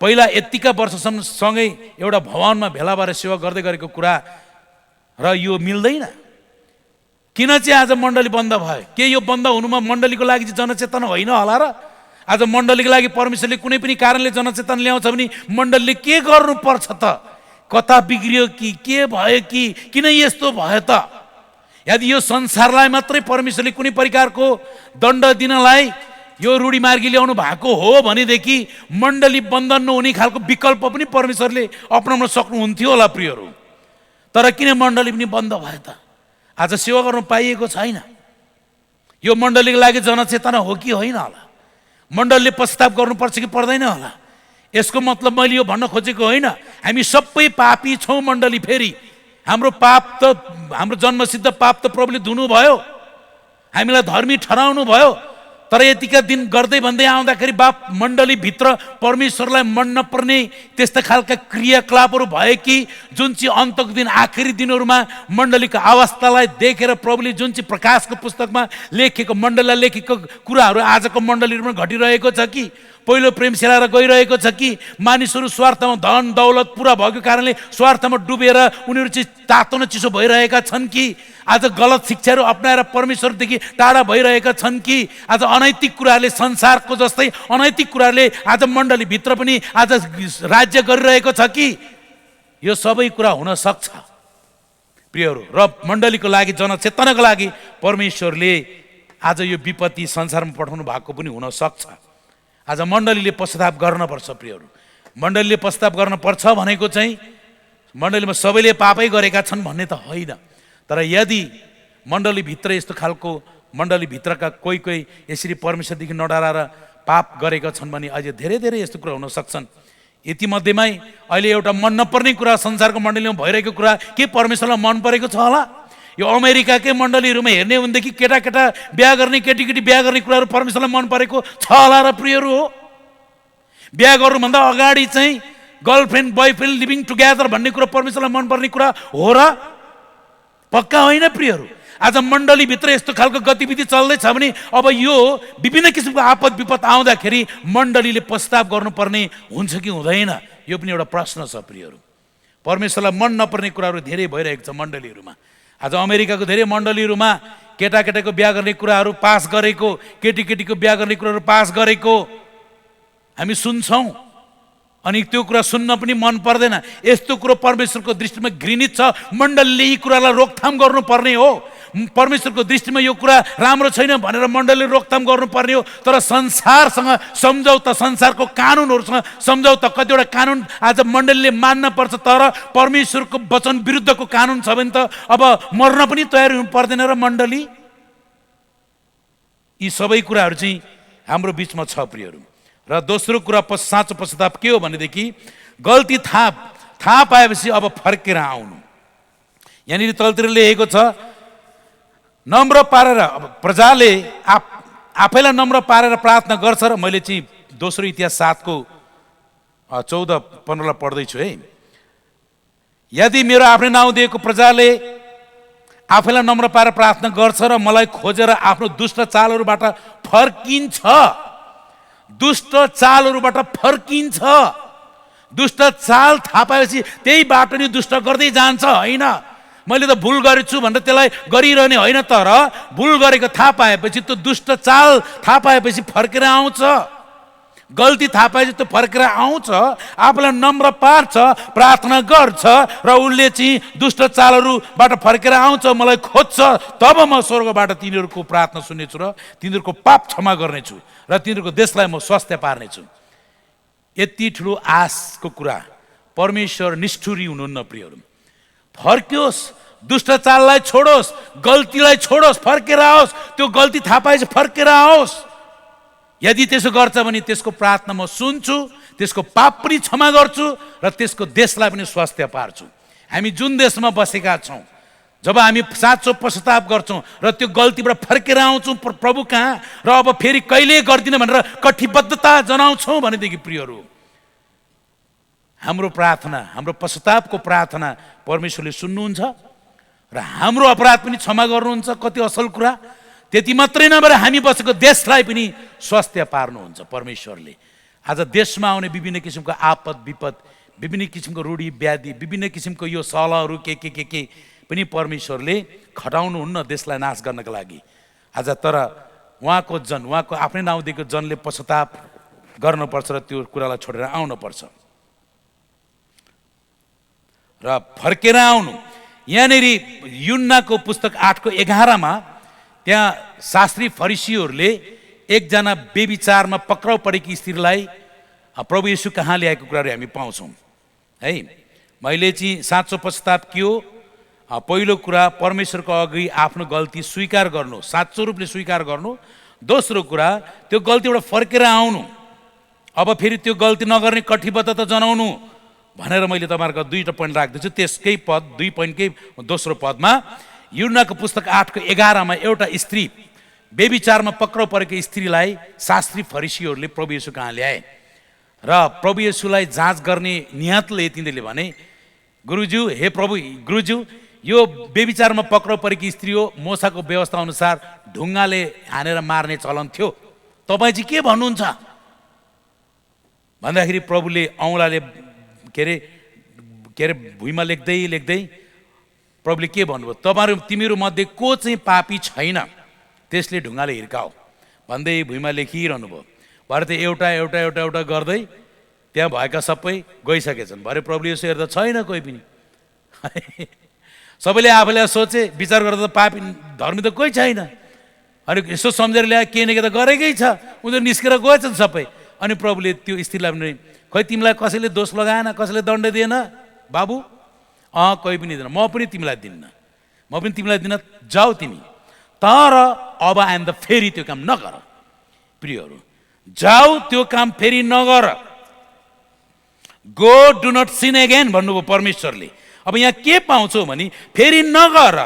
C: पहिला यतिका वर्षसम्म सँगै एउटा भवनमा भेला भएर सेवा गर्दै गरेको कुरा र यो मिल्दैन। किन चाहिँ आज मण्डली बन्द भयो? के यो बन्द हुनुमा मण्डलीको लागि चाहिँ जनचेतना होइन होला र? आज मण्डलीको लागि परमेश्वरले कुनै पनि कारणले जनचेतना ल्याउँछ भने मण्डलीले के गर्नुपर्छ त? कता बिग्रियो कि के भयो कि किन यस्तो भयो त? यदि यो संसारलाई मात्रै परमेश्वरले कुनै प्रकारको दण्ड दिनलाई यो रूढिमार्गी ल्याउनु भएको हो भनेदेखि मण्डली बन्द नहुने खालको विकल्प पनि परमेश्वरले अपनाउन सक्नुहुन्थ्यो होला प्रियहरू। तर किन मण्डली पनि बन्द भयो त? आज सेवा गर्नु पाइएको छैन। यो मण्डलीको लागि जनचेतना हो कि होइन होला? मण्डलीले पश्चाताप गर्नुपर्छ कि पर्दैन होला? यसको मतलब मैले यो भन्न खोजेको होइन हामी सबै पापी छौँ मण्डली। फेरि हाम्रो पाप त, हाम्रो जन्मसिद्ध पाप त प्रभुले धुनुभयो, हामीलाई धर्मी ठहराउनु भयो। तर यतिका दिन गर्दै भन्दै आउँदाखेरि बाप मण्डलीभित्र परमेश्वरलाई मन नपर्ने त्यस्ता खालका क्रियाकलापहरू भयो कि जुन चाहिँ अन्तको दिन आखिरी दिनहरूमा मण्डलीको अवस्थालाई देखेर प्रभुले जुन चाहिँ प्रकाशको पुस्तकमा लेखेको मण्डलीलाई लेखेको कुराहरू आजको मण्डलीहरूमा घटिरहेको छ कि पहिलो प्रेम सेलाएर गइरहेको छ कि मानिसहरू स्वार्थमा धन दौलत पुरा भएको कारणले स्वार्थमा डुबेर उनीहरू चाहिँ तातो न चिसो भइरहेका छन् कि आज गलत शिक्षाहरू अपनाएर परमेश्वरदेखि टाढा भइरहेका छन् कि आज अनैतिक कुराहरूले संसारको जस्तै अनैतिक कुराहरूले आज मण्डलीभित्र पनि आज राज्य गरिरहेको छ कि यो सबै कुरा हुन सक्छ प्रियहरू। र मण्डलीको लागि जनचेतनाको लागि परमेश्वरले आज यो विपत्ति संसारमा पठाउनु भएको पनि हुन सक्छ। आज मण्डलीले पश्चाताप गर्नुपर्छ प्रियहरू। मण्डलीले पश्चाताप गर्नुपर्छ भनेको चाहिँ मण्डलीमा सबैले पापै गरेका छन् भन्ने त होइन। तर यदि मण्डलीभित्र यस्तो खालको मण्डलीभित्रका कोही यसरी परमेश्वरदेखि नडराएर पाप गरेका छन् भने अझै धेरै यस्तो कुरा हुन सक्छन्। यतिमध्येमै अहिले एउटा मन नपर्ने कुरा संसारको मण्डलीमा भइरहेको कुरा के परमेश्वरलाई मन परेको छ होला? यो अमेरिकाकै मण्डलीहरूमा हेर्ने हो भनेदेखि केटा बिहा गर्ने केटी बिहा गर्ने कुराहरू परमेश्वरलाई मन परेको छ होला र प्रियहरू हो? बिहा गर्नुभन्दा अगाडि चाहिँ गर्लफ्रेन्ड बोयफ्रेन्ड लिभिङ टुगेदर भन्ने कुरा परमेश्वरलाई मनपर्ने कुरा हो र? पक्का होइन प्रियहरू। आज मण्डलीभित्र यस्तो खालको गतिविधि चल्दैछ भने अब यो विभिन्न किसिमको आपद विपद आउँदाखेरि मण्डलीले पश्चाताप गर्नुपर्ने हुन्छ कि हुँदैन? यो पनि एउटा प्रश्न छ प्रियहरू। परमेश्वरलाई मन नपर्ने कुराहरू धेरै भइरहेको छ मण्डलीहरूमा। आज अमेरिकाको धेरै मण्डलीहरूमा केटाको बिहा गर्ने कुराहरू पास गरेको, केटीको बिहा गर्ने कुराहरू पास गरेको हामी सुन्छौँ अनि त्यो कुरा सुन्न पनि मन पर्दैन। यस्तो कुरो परमेश्वरको दृष्टिमा घृणित छ। मण्डलीले यी कुरालाई रोकथाम गर्नुपर्ने हो। परमेश्वरको दृष्टिमा यो कुरा राम्रो छैन भनेर मण्डलीले रोकथाम गर्नुपर्ने हो। तर संसारसँग सम्झौता, संसारको कानुनहरूसँग सम्झौता, कतिवटा कानुन आज मण्डलीले मान्न पर्छ तर परमेश्वरको वचन विरुद्धको कानुन छ भने त अब मर्न पनि तयार हुनु पर्दैन र मण्डली? यी सबै कुराहरू चाहिँ हाम्रो बिचमा छ प्रियहरू। र दोस्रो कुरा साँचो पश्चाताप के हो भनेदेखि गल्ती थाहा पाएपछि अब फर्केर आउनु। यहाँनिर तलतिर लेखेको छ नम्र पारेर, अब प्रजाले आफैलाई नम्र पारेर प्रार्थना गर्छ। र मैले चाहिँ दोस्रो इतिहास 7 को 14-15 पढ्दैछु है। यदि मेरो आफ्नै नाउँ दिएको प्रजाले आफैलाई नम्र पारेर प्रार्थना गर्छ र मलाई खोजेर आफ्नो दुष्ट चालहरूबाट फर्किन्छ, दुष्ट चालहरूबाट फर्किन्छ, दुष्ट चाल थाहा पाएपछि त्यही बाटो नि दुष्ट गर्दै जान्छ। होइन मैले त भुल गरेछु भनेर त्यसलाई गरिरहने होइन, तर भुल गरेको थाहा पाएपछि त्यो दुष्ट चाल थाहा पाएपछि फर्केर आउँछ, गल्ती थाहा पाएपछि त्यो फर्केर आउँछ, आफूलाई नम्र पार्छ, प्रार्थना गर्छ र उसले चाहिँ दुष्ट चालहरूबाट फर्केर आउँछ, मलाई खोज्छ, तब म स्वर्गबाट तिनीहरूको प्रार्थना सुन्नेछु र तिनीहरूको पाप क्षमा गर्नेछु र तिनीहरूको देशलाई म स्वास्थ्य पार्नेछु। यति ठुलो आशको कुरा। परमेश्वर निष्ठुरी हुनुहुन्न प्रियहरू। फर्कियोस्, दुष्ट चाललाई छोडोस्, गल्तीलाई छोडोस्, फर्केर आओस्, त्यो गल्ती थाहा पाएपछि फर्केर आओस्। यदि त्यसो गर्छ भने त्यसको प्रार्थना म सुन्छु, त्यसको पाप पनि क्षमा गर्छु र त्यसको देशलाई पनि स्वास्थ्य पार्छु। हामी जुन देशमा बसेका छौँ, जब हामी साँचो पश्चाताप गर्छौँ र त्यो गल्तीबाट फर्केर आउँछौँ प्रभु कहाँ र अब फेरि कहिले गर्दिन भनेर कटिबद्धता जनाउँछौँ भनेदेखि प्रियहरू, हाम्रो प्रार्थना, हाम्रो पश्चातापको प्रार्थना परमेश्वरले सुन्नुहुन्छ र हाम्रो अपराध पनि क्षमा गर्नुहुन्छ। कति असल कुरा। त्यति मात्रै नभएर हामी बसेको देशलाई पनि स्वास्थ्य पार्नुहुन्छ परमेश्वरले। आज देशमा आउने विभिन्न किसिमको आपद विपद, विभिन्न किसिमको रूढी व्याधि, विभिन्न किसिमको यो सलहहरू के पनि परमेश्वरले खटाउनुहुन्न देशलाई नाश गर्नका लागि। आज तर उहाँको जन, उहाँको आफ्नै नाउँ दिएको जनले पश्चाताप गर्नुपर्छ र त्यो कुरालाई छोडेर आउनुपर्छ र फर्केर आउनु। यहाँनिर युन्नाको पुस्तक 8:11 त्यहाँ शास्त्री फरिसीहरूले एकजना बेविचारमा पक्राउ परेकी स्त्रीलाई प्रभु येशू कहाँ ल्याएको कुराहरू हामी पाउँछौँ है। मैले चाहिँ साँचो पश्चाताप के हो? पहिलो कुरा परमेश्वरको अघि आफ्नो गल्ती स्वीकार गर्नु, साँचो रूपले स्वीकार गर्नु। दोस्रो कुरा त्यो गल्तीबाट फर्केर आउनु, अब फेरि त्यो गल्ती नगर्ने कटिबद्धता जनाउनु भनेर मैले तपाईँहरूको 2टा पोइन्ट राख्दैछु। त्यसकै पद 2 पोइन्टकै दोस्रो पदमा युन्नाको पुस्तक 8:11 एउटा स्त्री, बेविचारमा पक्राउ परेको स्त्रीलाई शास्त्री फरिसीहरूले प्रभु येशू कहाँ ल्याए र प्रभु येशूलाई जाँच गर्ने नियतले तिनीहरूले भने, गुरुज्यू, हे प्रभु गुरुज्यू, यो बेविचारमा पक्राउ परेकी स्त्री हो, मोसाको व्यवस्था अनुसार ढुङ्गाले हानेर मार्ने चलन थियो, तपाईँ चाहिँ के भन्नुहुन्छ भन्दाखेरि प्रभुले औँलाले के अरे भुइँमा लेख्दै प्रभुले के भन्नुभयो, तिमीहरू मध्ये को चाहिँ पापी छैन त्यसले ढुङ्गाले हिर्काओ भन्दै भुइँमा लेखिरहनु भयो। भरे त एउटा गर्दै त्यहाँ भएका सबै गइसकेछन्। भरे प्रभुले यसो हेर्दा छैन कोही पनि। सबैले आफूले सोचे, विचार गर्दा त पापी धर्मी त कोही छैन। अनि यसो सम्झेर ल्याए के न के त गरेकै छ, उनीहरू निस्केर गएछन् सबै। अनि प्रभुले त्यो स्त्रीलाई पनि, खै तिमीलाई कसैले दोष लगाएन, कसैले दण्ड दिएन बाबु? कोही पनि दिएन, म पनि तिमीलाई दिन्न, जाऊ तिमी, तर अब आइन्दा फेरि त्यो काम नगर। प्रियहरू, जाऊ त्यो काम फेरि नगर। Go do not sin again भन्नुभयो परमेश्वरले। अब यहाँ के पाउँछौ भने फेरि नगर,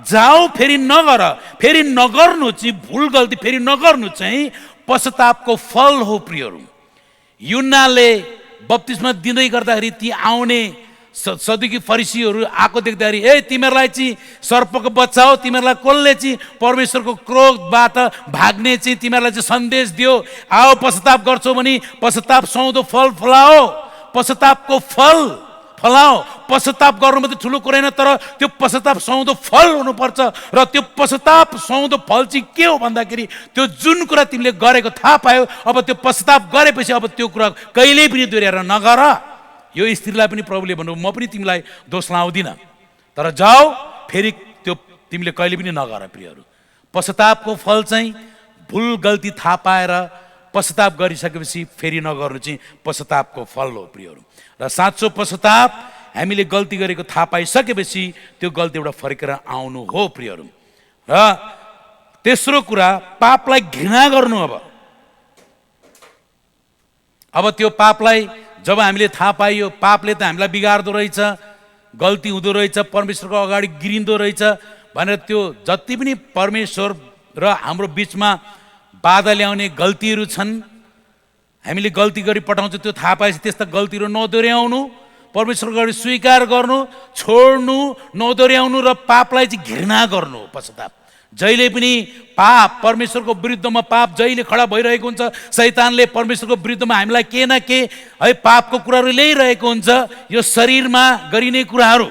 C: जाऊ फेरि नगर। फेरि नगर्नु चाहिँ, भुल गल्ती फेरि नगर्नु चाहिँ पश्चातापको फल हो प्रियहरू। युन्नाले बप्तिस्मा दिँदै गर्दाखेरि ती आउने सदुकी फरिसीहरू आएको देख्दाखेरि, ए तिमीहरूलाई चाहिँ सर्पको बच्चा हो, तिमीहरूलाई कसले चाहिँ परमेश्वरको क्रोधबाट भाग्ने चाहिँ तिमीहरूलाई चाहिँ सन्देश दियो, आओ पश्चाताप गर्छौ भने पश्चाताप सुहाउँदो फल फलाओ, पश्चातापको फल फलाओ। पश्चाताप गर्नु मात्रै ठुलो कुरा होइन, तर त्यो पश्चाताप सुहाउँदो फल हुनुपर्छ। र त्यो पश्चाताप सुहाउँदो फल चाहिँ के हो भन्दाखेरि, त्यो जुन कुरा तिमीले गरेको थाहा पायो, अब त्यो पश्चाताप गरेपछि अब त्यो कुरा कहिल्यै पनि दोहोऱ्याएर नगर। यो स्त्रीलाई पनि प्रभुले भन्नु, म पनि तिमीलाई दोष लाउँदिनँ, तर जाऊ फेरि त्यो तिमीले कहिले पनि नगर। प्रियहरू, पश्चातापको फल चाहिँ भुल गल्ती थाहा पाएर पश्चाताप गरिसकेपछि फेरि नगर्नु चाहिँ पश्चातापको फल हो प्रियहरू। र साँचो पश्चाताप हामीले गल्ती गरेको थाहा पाइसकेपछि त्यो गल्तीबाट फर्केर आउनु हो प्रियहरू। र तेस्रो कुरा, पापलाई घृणा गर्नु। अब त्यो पापलाई जब हामीले थाहा पाइयो, पापले त हामीलाई बिगार्दो रहेछ, गल्ती हुँदो रहेछ, परमेश्वरको अगाडि गिरिँदो रहेछ भनेर त्यो जति पनि परमेश्वर र हाम्रो बिचमा बाधा ल्याउने गल्तीहरू छन्, हामीले गल्ती गरी पठाउँछौँ, त्यो थाहा पाएपछि त्यस्ता गल्तीहरू नदोहोऱ्याउनु, परमेश्वरको अगाडि स्वीकार गर्नु, छोड्नु, नदोर्याउनु र पापलाई चाहिँ घृणा गर्नु हो पश्चाताप। जहिले पनि पाप, परमेश्वरको विरुद्धमा पाप जहिले खडा भइरहेको हुन्छ। शैतानले परमेश्वरको विरुद्धमा हामीलाई के न के है पापको कुराहरू ल्याइरहेको हुन्छ। यो शरीरमा गरिने कुराहरू,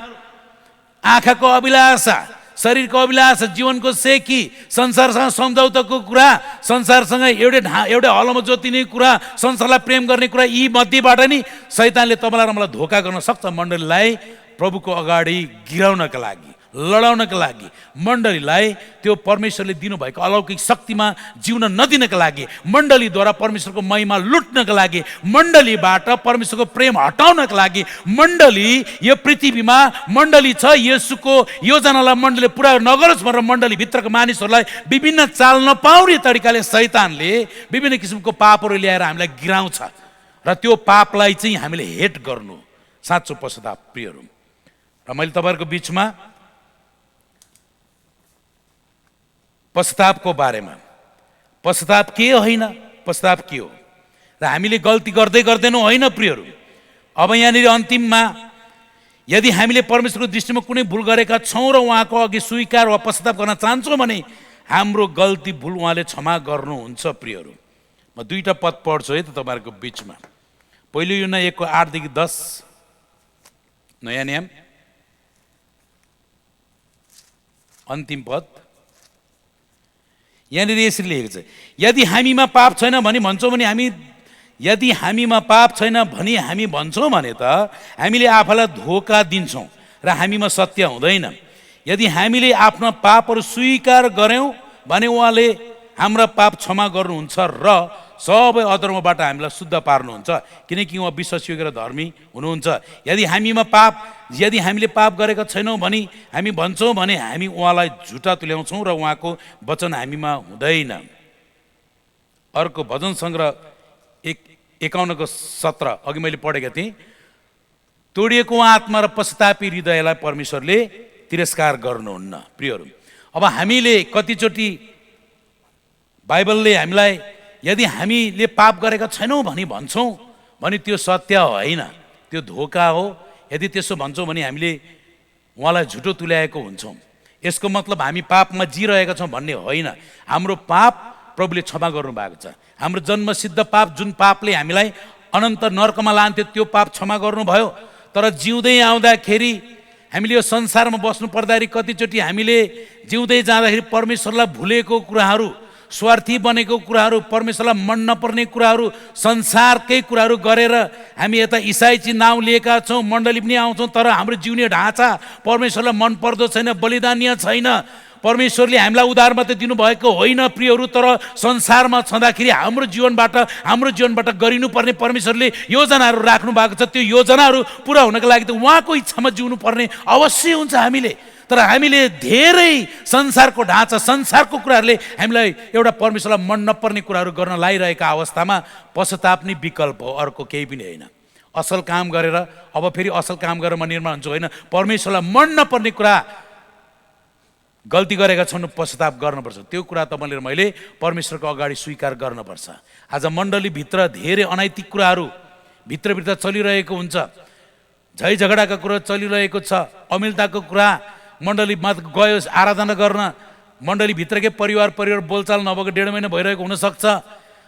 C: आँखाको अभिलाषा, शरीरको अभिलाषा, जीवनको सेकी, संसारसँग सम्झौताको कुरा, संसारसँग एउटै हलोमा जोतिने कुरा, संसारलाई प्रेम गर्ने कुरा, यी मध्येबाट नि शैतानले तपाईँलाई र मलाई धोका गर्न सक्छ। मण्डलीलाई प्रभुको अगाडि गिराउनका लागि, लडाउनका लागि, मण्डलीलाई त्यो परमेश्वरले दिनुभएको अलौकिक शक्तिमा जिउन नदिनका लागि, मण्डलीद्वारा परमेश्वरको महिमा लुट्नका लागि, मण्डलीबाट परमेश्वरको प्रेम हटाउनका लागि, मण्डली यो पृथ्वीमा मण्डली छ, यसुको योजनालाई मण्डलीले पुरा नगरोस् भनेर मण्डलीभित्रको मानिसहरूलाई विभिन्न चाल नपाउने तरिकाले शैतानले विभिन्न किसिमको पापहरू ल्याएर हामीलाई गिराउँछ र त्यो पापलाई चाहिँ हामीले हेट गर्नु साँचो पश्चाताप प्रियहरू। र मैले तपाईँहरूको बिचमा पश्चातापको बारेमा, पश्चाताप के होइन, पश्चाताप के हो र हामीले गल्ती गर्दै गर्दैनौँ होइन प्रियहरू। अब यहाँनिर अन्तिममा यदि हामीले परमेश्वरको दृष्टिमा कुनै भुल गरेका छौँ र उहाँको अघि स्वीकार वा पश्चाताप गर्न चाहन्छौँ भने हाम्रो गल्ती भुल उहाँले क्षमा गर्नुहुन्छ प्रियहरू। म दुईवटा पद पढ्छु है त तपाईँहरूको बिचमा। पहिलो युहन्ना 1:8-10 नयाँ नियम, अन्तिम पद। यहाँनिर यसरी लेखेको छ, यदि हामीमा पाप छैन भने भन्छौँ भने यदि हामीमा पाप छैन भने हामी भन्छौँ भने त हामीले आफूलाई धोका दिन्छौँ र हामीमा सत्य हुँदैन। यदि हामीले आफ्ना पापहरू स्वीकार गऱ्यौँ भने उहाँले हाम्रा पाप क्षमा गर्नुहुन्छ र सबै अधर्मबाट हामीलाई शुद्ध पार्नुहुन्छ, किनकि उहाँ विश्वासयोग्य र धर्मी हुनुहुन्छ। यदि हामीले पाप गरेका छैनौँ भने हामी भन्छौँ भने हामी उहाँलाई झुटा तुल्याउँछौँ र उहाँको वचन हामीमा हुँदैन। अर्को भजन सङ्ग्रह 51:17 अघि मैले पढेको थिएँ, तोडिएको आत्मा र पश्चातापी हृदयलाई परमेश्वरले तिरस्कार गर्नुहुन्न प्रियहरू। अब हामीले कतिचोटि बाइबलले हामीलाई यदि हामीले पाप गरेका छैनौँ भनी भन्छौँ भने त्यो सत्य होइन, त्यो धोका हो। यदि त्यसो भन्छौँ भने हामीले उहाँलाई झुटो तुल्याएको हुन्छौँ। यसको मतलब हामी पापमा जिरहेका छौँ भन्ने होइन। हाम्रो पाप प्रभुले क्षमा गर्नुभएको छ। हाम्रो जन्मसिद्ध पाप, जुन पापले हामीलाई अनन्त नर्कमा लान्थ्यो, त्यो पाप क्षमा गर्नुभयो। तर जिउँदै आउँदाखेरि हामीले यो संसारमा बस्नु पर्दाखेरि कतिचोटि हामीले जिउँदै जाँदाखेरि परमेश्वरलाई भुलेको कुराहरू, स्वार्थी बनेको कुराहरू, परमेश्वरलाई मन नपर्ने कुराहरू, संसारकै कुराहरू गरेर हामी यता इसाई चाहिँ नाउँ लिएका छौँ, मण्डली पनि आउँछौँ, तर हाम्रो जिउने ढाँचा परमेश्वरलाई मन पर्दो छैन, बलिदानीय छैन। परमेश्वरले हामीलाई उद्धार मात्रै दिनुभएको होइन प्रियहरू, तर संसारमा छँदाखेरि हाम्रो जीवनबाट गरिनुपर्ने परमेश्वरले योजनाहरू राख्नु भएको छ। त्यो योजनाहरू पुरा हुनको लागि त उहाँको इच्छामा जिउनु पर्ने अवश्य हुन्छ हामीले। तर हामीले धेरै संसारको ढाँचा, संसारको कुराहरूले हामीलाई एउटा परमेश्वरलाई मन नपर्ने कुराहरू गर्न लागिरहेका अवस्थामा पश्चाताप नै विकल्प हो, अर्को केही पनि होइन। असल काम गरेर अब फेरि असल काम गरेर म निर्माण हुन्छु होइन, परमेश्वरलाई मन नपर्ने कुरा गल्ती गरेका छन्, पश्चाताप गर्नुपर्छ। त्यो कुरा तपाईँले मैले परमेश्वरको अगाडि स्वीकार गर्नुपर्छ। आज मण्डलीभित्र धेरै अनैतिक कुराहरू भित्रभित्र चलिरहेको हुन्छ, झै झगडाका कुरा चलिरहेको छ, अमिलताको कुरा। मण्डलीमा गयो आराधना गर्न, मण्डलीभित्रकै परिवार बोलचाल नभएको 1.5 महिना भइरहेको हुनसक्छ।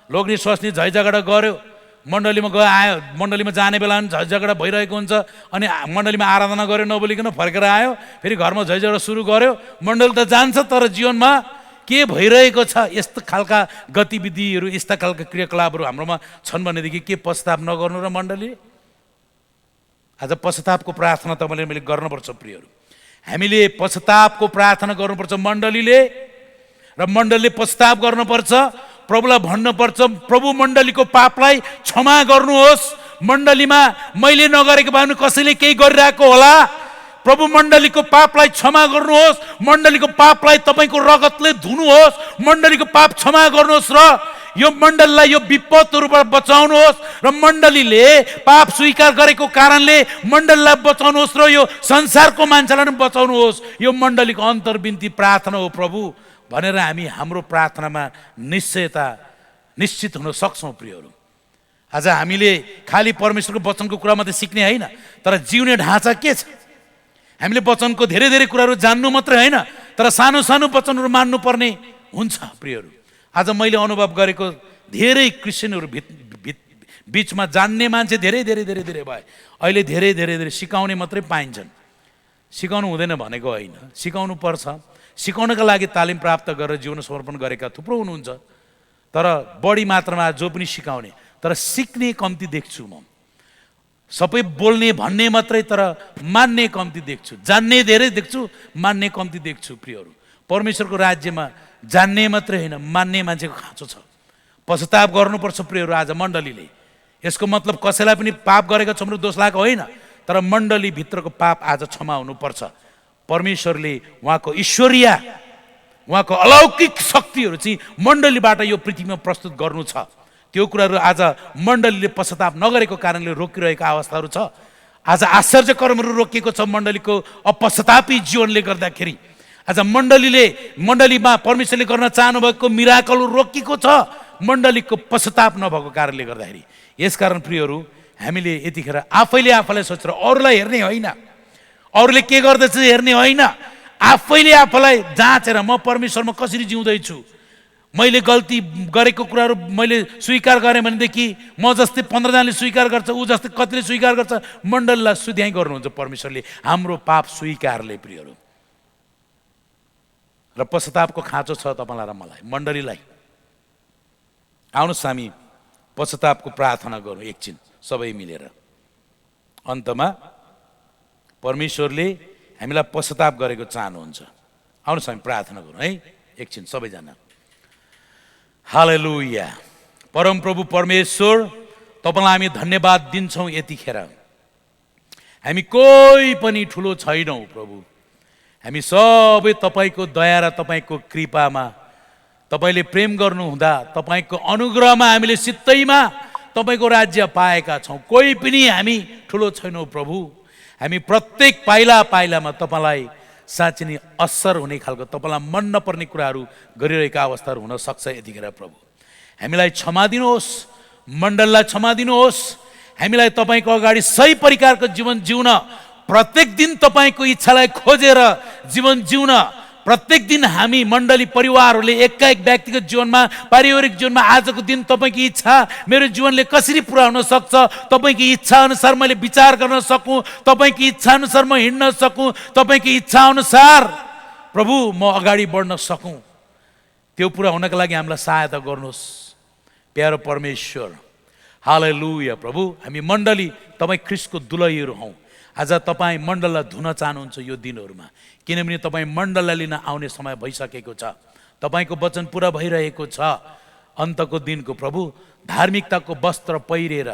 C: लोग्ने स्वास्नी झै झगडा गऱ्यो, मण्डलीमा आयो, मण्डलीमा जाने बेला झै झगडा भइरहेको हुन्छ, अनि मण्डलीमा आराधना गऱ्यो नबोलिकन फर्केर आयो, फेरि घरमा झै झगडा सुरु गर्यो। मण्डली त जान्छ, तर जीवनमा के भइरहेको छ, यस्तो खालका गतिविधिहरू, यस्ता खालका क्रियाकलापहरू हाम्रोमा छन् भनेदेखि के पश्चाताप नगर्नु र मण्डली? आज पश्चातापको प्रार्थना तपाईँले मैले गर्नुपर्छ प्रियहरू। हामीले पश्चातापको प्रार्थना गर्नुपर्छ मण्डलीले, र मण्डलीले पश्चाताप गर्नुपर्छ, प्रभुलाई भन्नुपर्छ, प्रभु मण्डलीको पापलाई क्षमा गर्नुहोस्। मण्डलीमा मैले नगरेको भए पनि कसैले केही गरिरहेको होला, प्रभु मण्डलीको पापलाई क्षमा गर्नुहोस्, मण्डलीको पापलाई तपाईँको रगतले धुनुहोस्, मण्डलीको पाप क्षमा गर्नुहोस् र यो मण्डलीलाई यो विपदहरूबाट बचाउनुहोस्। र मण्डलीले पाप स्वीकार गरेको कारणले मण्डलीलाई बचाउनुहोस् र यो संसारको मान्छेलाई पनि बचाउनुहोस्। यो मण्डलीको अन्तर्विन्ती प्रार्थना हो प्रभु भनेर हामी हाम्रो प्रार्थनामा निश्चित हुन सक्छौँ प्रियहरू। आज हामीले खालि परमेश्वरको वचनको कुरा मात्रै सिक्ने होइन, तर जिउने ढाँचा के छ? हामीले वचनको धेरै धेरै कुराहरू जान्नु मात्रै होइन, तर सानो सानो वचनहरू मान्नु पर्ने हुन्छ। प्रियहरू, आज मैले अनुभव गरेको धेरै क्रिस्चियनहरू बिचमा जान्ने मान्छे धेरै धेरै धेरै धेरै भए। अहिले धेरै धेरै धेरै सिकाउने मात्रै पाइन्छन्। सिकाउनु हुँदैन भनेको होइन, सिकाउनु पर्छ। सिकाउनका लागि तालिम प्राप्त गरेर जीवन समर्पण गरेका थुप्रो हुनुहुन्छ, तर बढी मात्रामा जो पनि सिकाउने, तर सिक्ने कम्ती देख्छु म। सबै बोल्ने भन्ने मात्रै, तर मान्ने कम्ती देख्छु। जान्ने धेरै देख्छु, मान्ने कम्ती देख्छु। प्रियहरू, परमेश्वरको राज्यमा जान्ने मात्रै होइन, मान्ने मान्छेको खाँचो छ। पश्चाताप गर्नुपर्छ प्रियहरू। आज मण्डलीले, यसको मतलब कसैलाई पनि पाप गरेका छौँ र दोष लागेको होइन, तर मण्डलीभित्रको पाप आज क्षमा हुनुपर्छ। परमेश्वरले उहाँको ईश्वरीय, उहाँको अलौकिक शक्तिहरू चाहिँ मण्डलीबाट यो पृथ्वीमा प्रस्तुत गर्नु छ। त्यो कुराहरू आज मण्डलीले पश्चाताप नगरेको कारणले रोकिरहेका अवस्थाहरू छ। आज आश्चर्य कर्महरू रोकिएको छ मण्डलीको अपश्चातापी जीवनले गर्दाखेरि। आज मण्डलीमा परमेश्वरले गर्न चाहनुभएको मिराकलहरू रोकिएको छ मण्डलीको पश्चाताप नभएको कारणले गर्दाखेरि। यसकारण प्रियहरू, हामीले यतिखेर आफैले आफूलाई सोचेर अरूलाई हेर्ने होइन, अरूले के गर्दैछ हेर्ने होइन, आफैले आफूलाई जाँचेर म परमेश्वरमा कसरी जिउँदैछु, मैले गल्ती गरेको कुराहरू मैले स्वीकार गरेँ भनेदेखि म जस्तै 15 जनाले स्वीकार गर्छ, ऊ जस्तै कतिले स्वीकार गर्छ, मण्डलीलाई सुध्याइ गर्नुहुन्छ परमेश्वरले हाम्रो पाप स्वीकारले। प्रियहरू, र पश्चातापको खाँचो छ तपाईँलाई र मलाई, मण्डलीलाई। आउनुहोस् हामी पश्चातापको प्रार्थना गरौँ एकछिन सबै मिलेर। अन्तमा परमेश्वरले हामीलाई पश्चाताप गरेको चाहनुहुन्छ। आउनुहोस् हामी प्रार्थना गरौँ है एकछिन सबैजना। हालेलुया। परमप्रभु परमेश्वर, तपाईँलाई हामी धन्यवाद दिन्छौँ। यतिखेर हामी कोही पनि ठुलो छैनौँ प्रभु, हामी सबै तपाईँको दया र तपाईँको कृपामा, तपाईँले प्रेम गर्नुहुँदा, तपाईँको अनुग्रहमा हामीले सित्तैमा तपाईँको राज्य पाएका छौँ। कोही पनि हामी ठुलो छैनौँ प्रभु। हामी प्रत्येक पाइला पाइलामा तपाईँलाई साँच्चै नै असर हुने खालको, तपाईँलाई मन नपर्ने कुराहरू गरिरहेका अवस्थाहरू हुन सक्छ। यतिखेर प्रभु हामीलाई क्षमा दिनुहोस्, मण्डललाई क्षमा दिनुहोस्। हामीलाई तपाईँको अगाडि सही प्रकारको जीवन जिउन, प्रत्येक दिन तपाईँको इच्छालाई खोजेर जीवन जिउन, प्रत्येक दिन हामी मण्डली परिवारहरूले एका एक व्यक्तिगत जीवनमा, पारिवारिक जीवनमा आजको दिन तपाईँको इच्छा मेरो जीवनले कसरी पुरा हुन सक्छ, तपाईँको इच्छा अनुसार मैले विचार गर्न सकूँ, तपाईँको इच्छा अनुसार म हिँड्न सकूँ, तपाईँको इच्छा अनुसार प्रभु म अगाडि बढ्न सकूँ, त्यो पुरा हुनका लागि हामीलाई सहायता गर्नुहोस् प्यारो परमेश्वर। हालेलुया प्रभु। हामी मण्डली तपाईँ ख्रिस्टको दुलहीहरू हौँ। आज तपाईँ मण्डललाई धुन चाहनुहुन्छ यो दिनहरूमा, किनभने तपाईँ मण्डललाई लिन आउने समय भइसकेको छ। तपाईँको वचन पुरा भइरहेको छ। अन्तको दिनको प्रभु धार्मिकताको वस्त्र पहिरेर,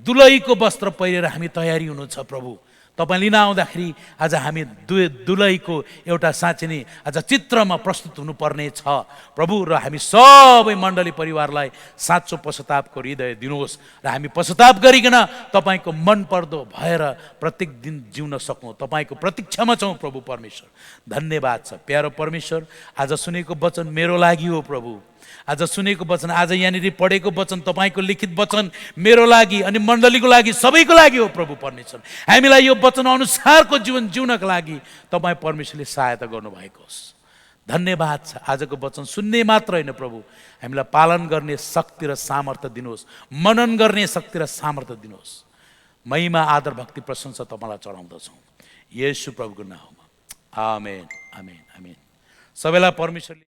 C: दुलहीको वस्त्र पहिरेर हामी तयारी हुनु छ प्रभु। तपाईँ लिन आउँदाखेरि आज हामी दुलहीको एउटा साँच्चै नै आज चित्रमा प्रस्तुत हुनुपर्ने छ प्रभु। र हामी सबै मण्डली परिवारलाई साँचो पश्चातापको हृदय दिनुहोस्, र हामी पश्चाताप गरिकन तपाईँको मन पर्दो भएर प्रत्येक दिन जिउन सकौँ। तपाईँको प्रतीक्षामा छौँ प्रभु परमेश्वर। धन्यवाद छ प्यारो परमेश्वर। आज सुनेको वचन मेरो लागि हो प्रभु। आज सुनेको वचन, आज यहाँनिर पढेको वचन, तपाईँको लिखित वचन मेरो लागि अनि मण्डलीको लागि, सबैको लागि हो प्रभु परमेश्वर। हामीलाई यो वचन अनुसारको जीवन जिउनका लागि तपाईँ परमेश्वरले सहायता गर्नुभएको होस्। धन्यवाद छ। आजको वचन सुन्ने मात्र होइन प्रभु, हामीलाई पालन गर्ने शक्ति र सामर्थ्य दिनुहोस्, मनन गर्ने शक्ति र सामर्थ्य दिनुहोस्। महिमा, आदर, भक्ति, प्रशंसा तपाईँलाई चढाउँदछौँ येशू प्रभुको नाममा। आमेन, आमेन, आमेन। सबैलाई परमेश्वरले